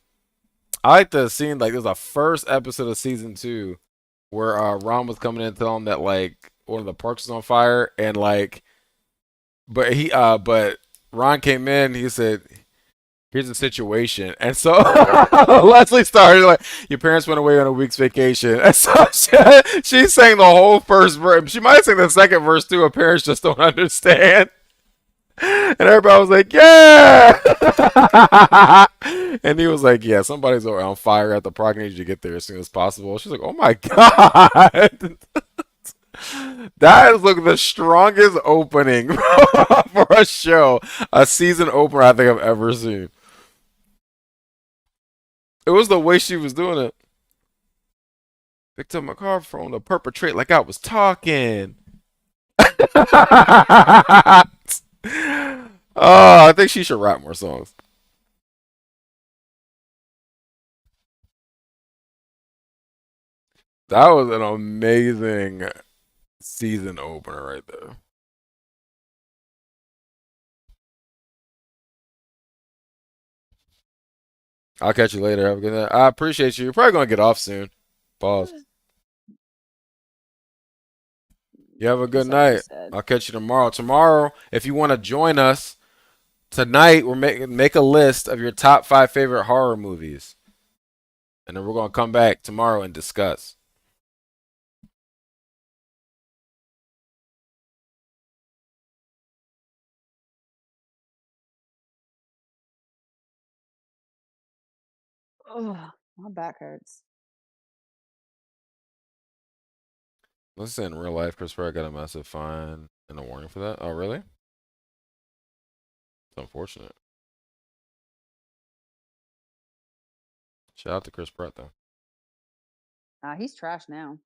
like the scene like there's a first episode of season 2 where Ron was coming in and telling him that like one of the parks was on fire and like but Ron came in, he said, here's the situation. And so Leslie started like, your parents went away on a week's vacation. And so she sang the whole first verse. She might sing the second verse too. Her parents just don't understand. And everybody was like, yeah. And he was like, yeah, somebody's on fire at the park. I need you to get there as soon as possible. She's like, oh my God. That is like the strongest opening for a show, a season opener I think I've ever seen. It was the way she was doing it. Picked up my car phone to perpetrate like I was talking. Oh, I think she should rap more songs. That was an amazing season opener right there. I'll catch you later. Have a good night. I appreciate you. You're probably gonna get off soon. Pause. You have a good Said what you night. said. I'll catch you tomorrow. Tomorrow, if you want to join us, tonight we're make a list of your top 5 favorite horror movies, and then we're gonna come back tomorrow and discuss. Ugh, my back hurts. Let's say in real life, Chris Pratt got a massive fine and a warning for that. Oh, really? It's unfortunate. Shout out to Chris Pratt though. He's trash now.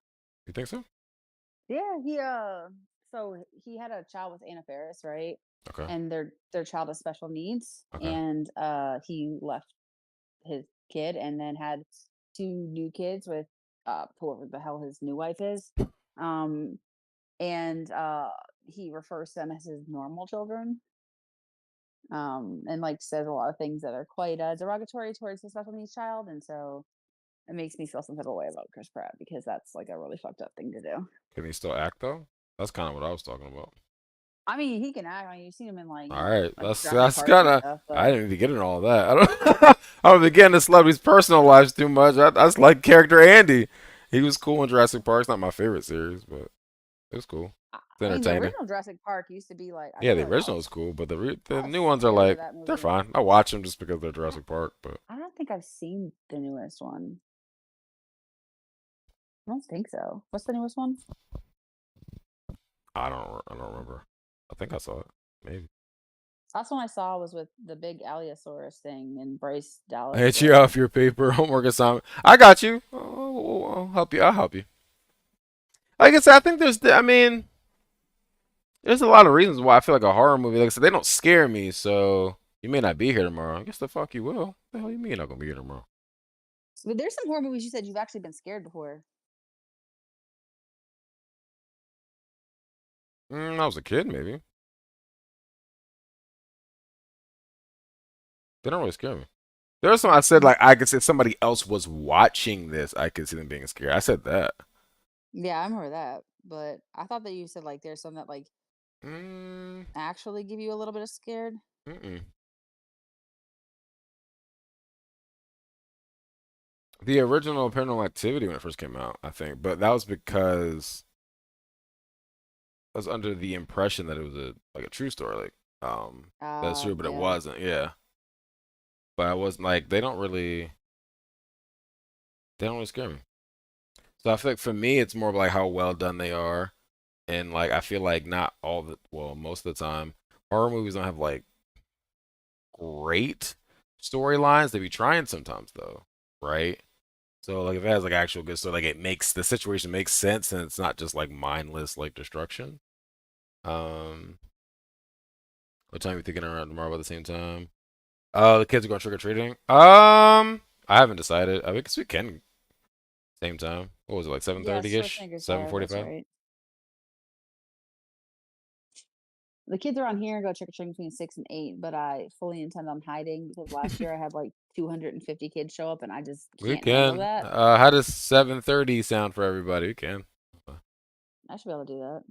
You think so? Yeah, so he had a child with Anna Faris, right? Okay. And their child has special needs, Okay. and he left his kid and then had 2 new kids with whoever the hell his new wife is. Um and he refers to them as his normal children, and like says a lot of things that are quite derogatory towards the special needs child, and so it makes me feel some type of way about Chris Pratt because that's like a really fucked up thing to do. Can he still act though? That's kind of what I was talking about. I mean, he can act. I mean, you've seen him in like All right, like that's Jurassic that's Park kind and of. stuff, I but didn't even get into all that. I don't. I don't even get into celebrities' personal lives too much. I just like character Andy. He was cool in Jurassic Park. It's not my favorite series, but it was cool. It's I mean, the entertaining. original Jurassic Park used to be like I Yeah, feel the like original is cool, but I the was new ones are scared of like that they're movie. fine. I watch them just because they're I don't, Jurassic Park, but I don't think I've seen the newest one. I don't think so. What's the newest one? I don't remember. I think I saw it. Maybe. Last one I saw was with the big Allosaurus thing and Bryce I Dallas hit you Howard. off your paper homework assignment. I got you. I'll help you. I'll help you. Like I said, I think I mean, there's a lot of reasons why I feel like a horror movie. Like I said, they don't scare me, so you may not be here tomorrow. I guess the fuck you will. The hell you mean you're not gonna be here tomorrow? But there's some horror movies you said you've actually been scared before. I was a kid, maybe. They don't really scare me. There was some I said like I could say if somebody else was watching this, I could see them being scared. I said that. Yeah, I remember that. But I thought that you said like there's some that like Mm, actually give you a little bit of scared. mm-mm. The original Paranormal Activity when it first came out, I think, but that was because I was under the impression that it was a true story, like that's true, but it Yeah. wasn't. Yeah, but I was like they don't really scare me. So I feel like for me, it's more of like how well done they are, and like I feel like not all the well most of the time horror movies don't have like great storylines. They be trying sometimes though, right? So like if it has like actual good story, like it makes the situation makes sense and it's not just like mindless like destruction. Um, what time are you thinking around tomorrow about the same time? Oh, the kids are going trick or treating. I haven't decided. I guess we can same time. What was it like Yeah, 7:30 ish? Schwarzenegger's have. That's 7:45. right. The kids around here go trick or treating between 6 and 8, but I fully intend on hiding because last year I had like 250 kids show up and I just We can't handle can. that. How does 7:30 sound for everybody? We can. I should be able to do that.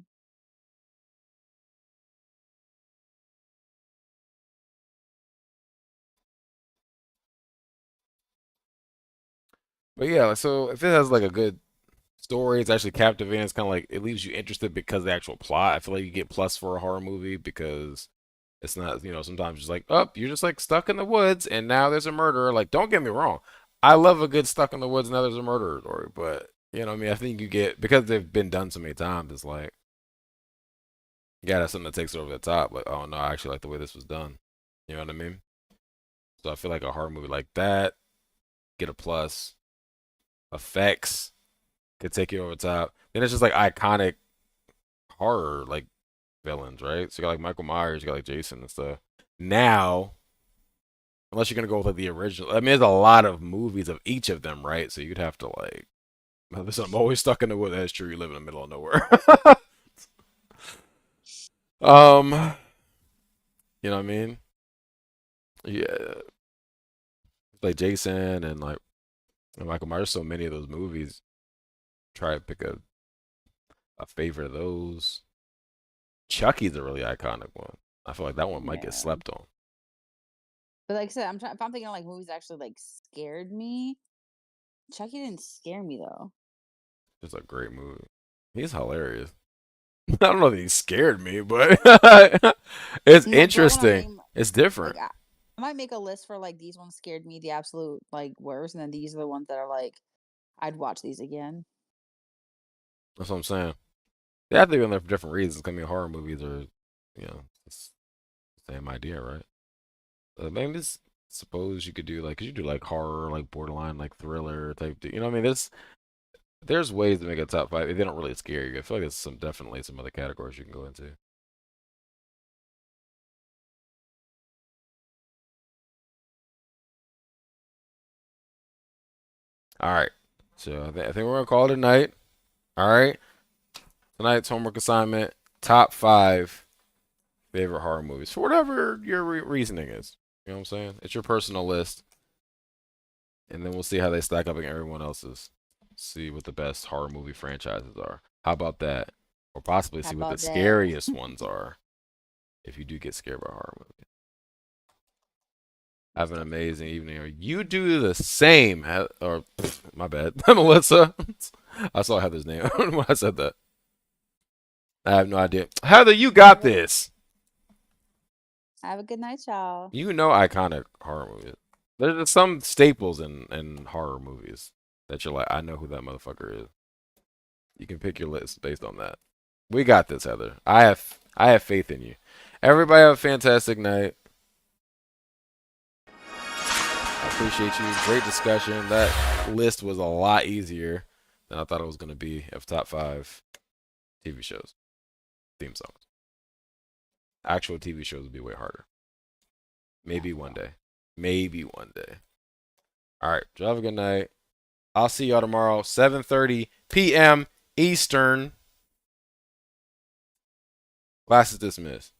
But yeah, so if it has like a good story, it's actually captivating. It's kind of like it leaves you interested because of the actual plot. I feel like you get plus for a horror movie because it's not, sometimes just like, oh, you're just like stuck in the woods and now there's a murderer. Like, don't get me wrong. I love a good stuck in the woods and now there's a murderer story. But, you know what I mean? I think you get, because they've been done so many times, it's like, you gotta have something that takes it over the top. Like, oh no, I actually like the way this was done. You know what I mean? So I feel like a horror movie like that, get a plus. Effects could take you over the top. Then it's just like iconic horror, like villains, right? So you got like Michael Myers, you got like Jason and stuff. Now, unless you're gonna go with like the original, I mean, there's a lot of movies of each of them, right? So you'd have to like, listen, I'm always stuck in the woods. That's true. You live in the middle of nowhere. um, you know what I mean? Yeah, like Jason and like and Michael Myers. So many of those movies. Try to pick a favorite of those. Chucky's a really iconic one. I feel like that one might get Yeah. slept on. But like I said, if I'm thinking of like movies that actually like scared me, Chucky didn't scare me though. It's a great movie. He's hilarious. I don't know that he scared me, but it's No, but I want to interesting. name It's different. like I might make a list for like these ones scared me the absolute like worst, and then these are the ones that are like I'd watch these again. That's what I'm saying. They have to be in there for different reasons. I mean, horror movies are, it's the same idea, right? Maybe this. Suppose you could do like, 'cause you do like horror, like borderline, like thriller type. You know what I mean? There's ways to make a top five. They don't really scare you. I feel like there's definitely some other categories you can go into. All right. So I think we're gonna call it a night. All right. tonight's homework assignment: top 5 favorite horror movies for whatever your reasoning is. You know what I'm saying? It's your personal list, and then we'll see how they stack up against everyone else's. See what the best horror movie franchises are. How about that? Or possibly How see what the about that? scariest ones are if you do get scared by a horror movie. Have an amazing evening. Or you do the same. Or, my bad. Melissa. I saw Heather's name when I said that. I have no idea. Heather, you got this. Have a good night, y'all. You know iconic horror movies. There's some staples in horror movies that you're like, I know who that motherfucker is. You can pick your list based on that. We got this, Heather. I have faith in you. Everybody have a fantastic night. I appreciate you. Great discussion. That list was a lot easier than I thought it was going to be of top 5 TV shows, theme songs. Actual TV shows would be way harder. Maybe one day. Maybe one day. All right. Y'all have a good night. I'll see y'all tomorrow, 7:30 p.m. Eastern. Class is dismissed.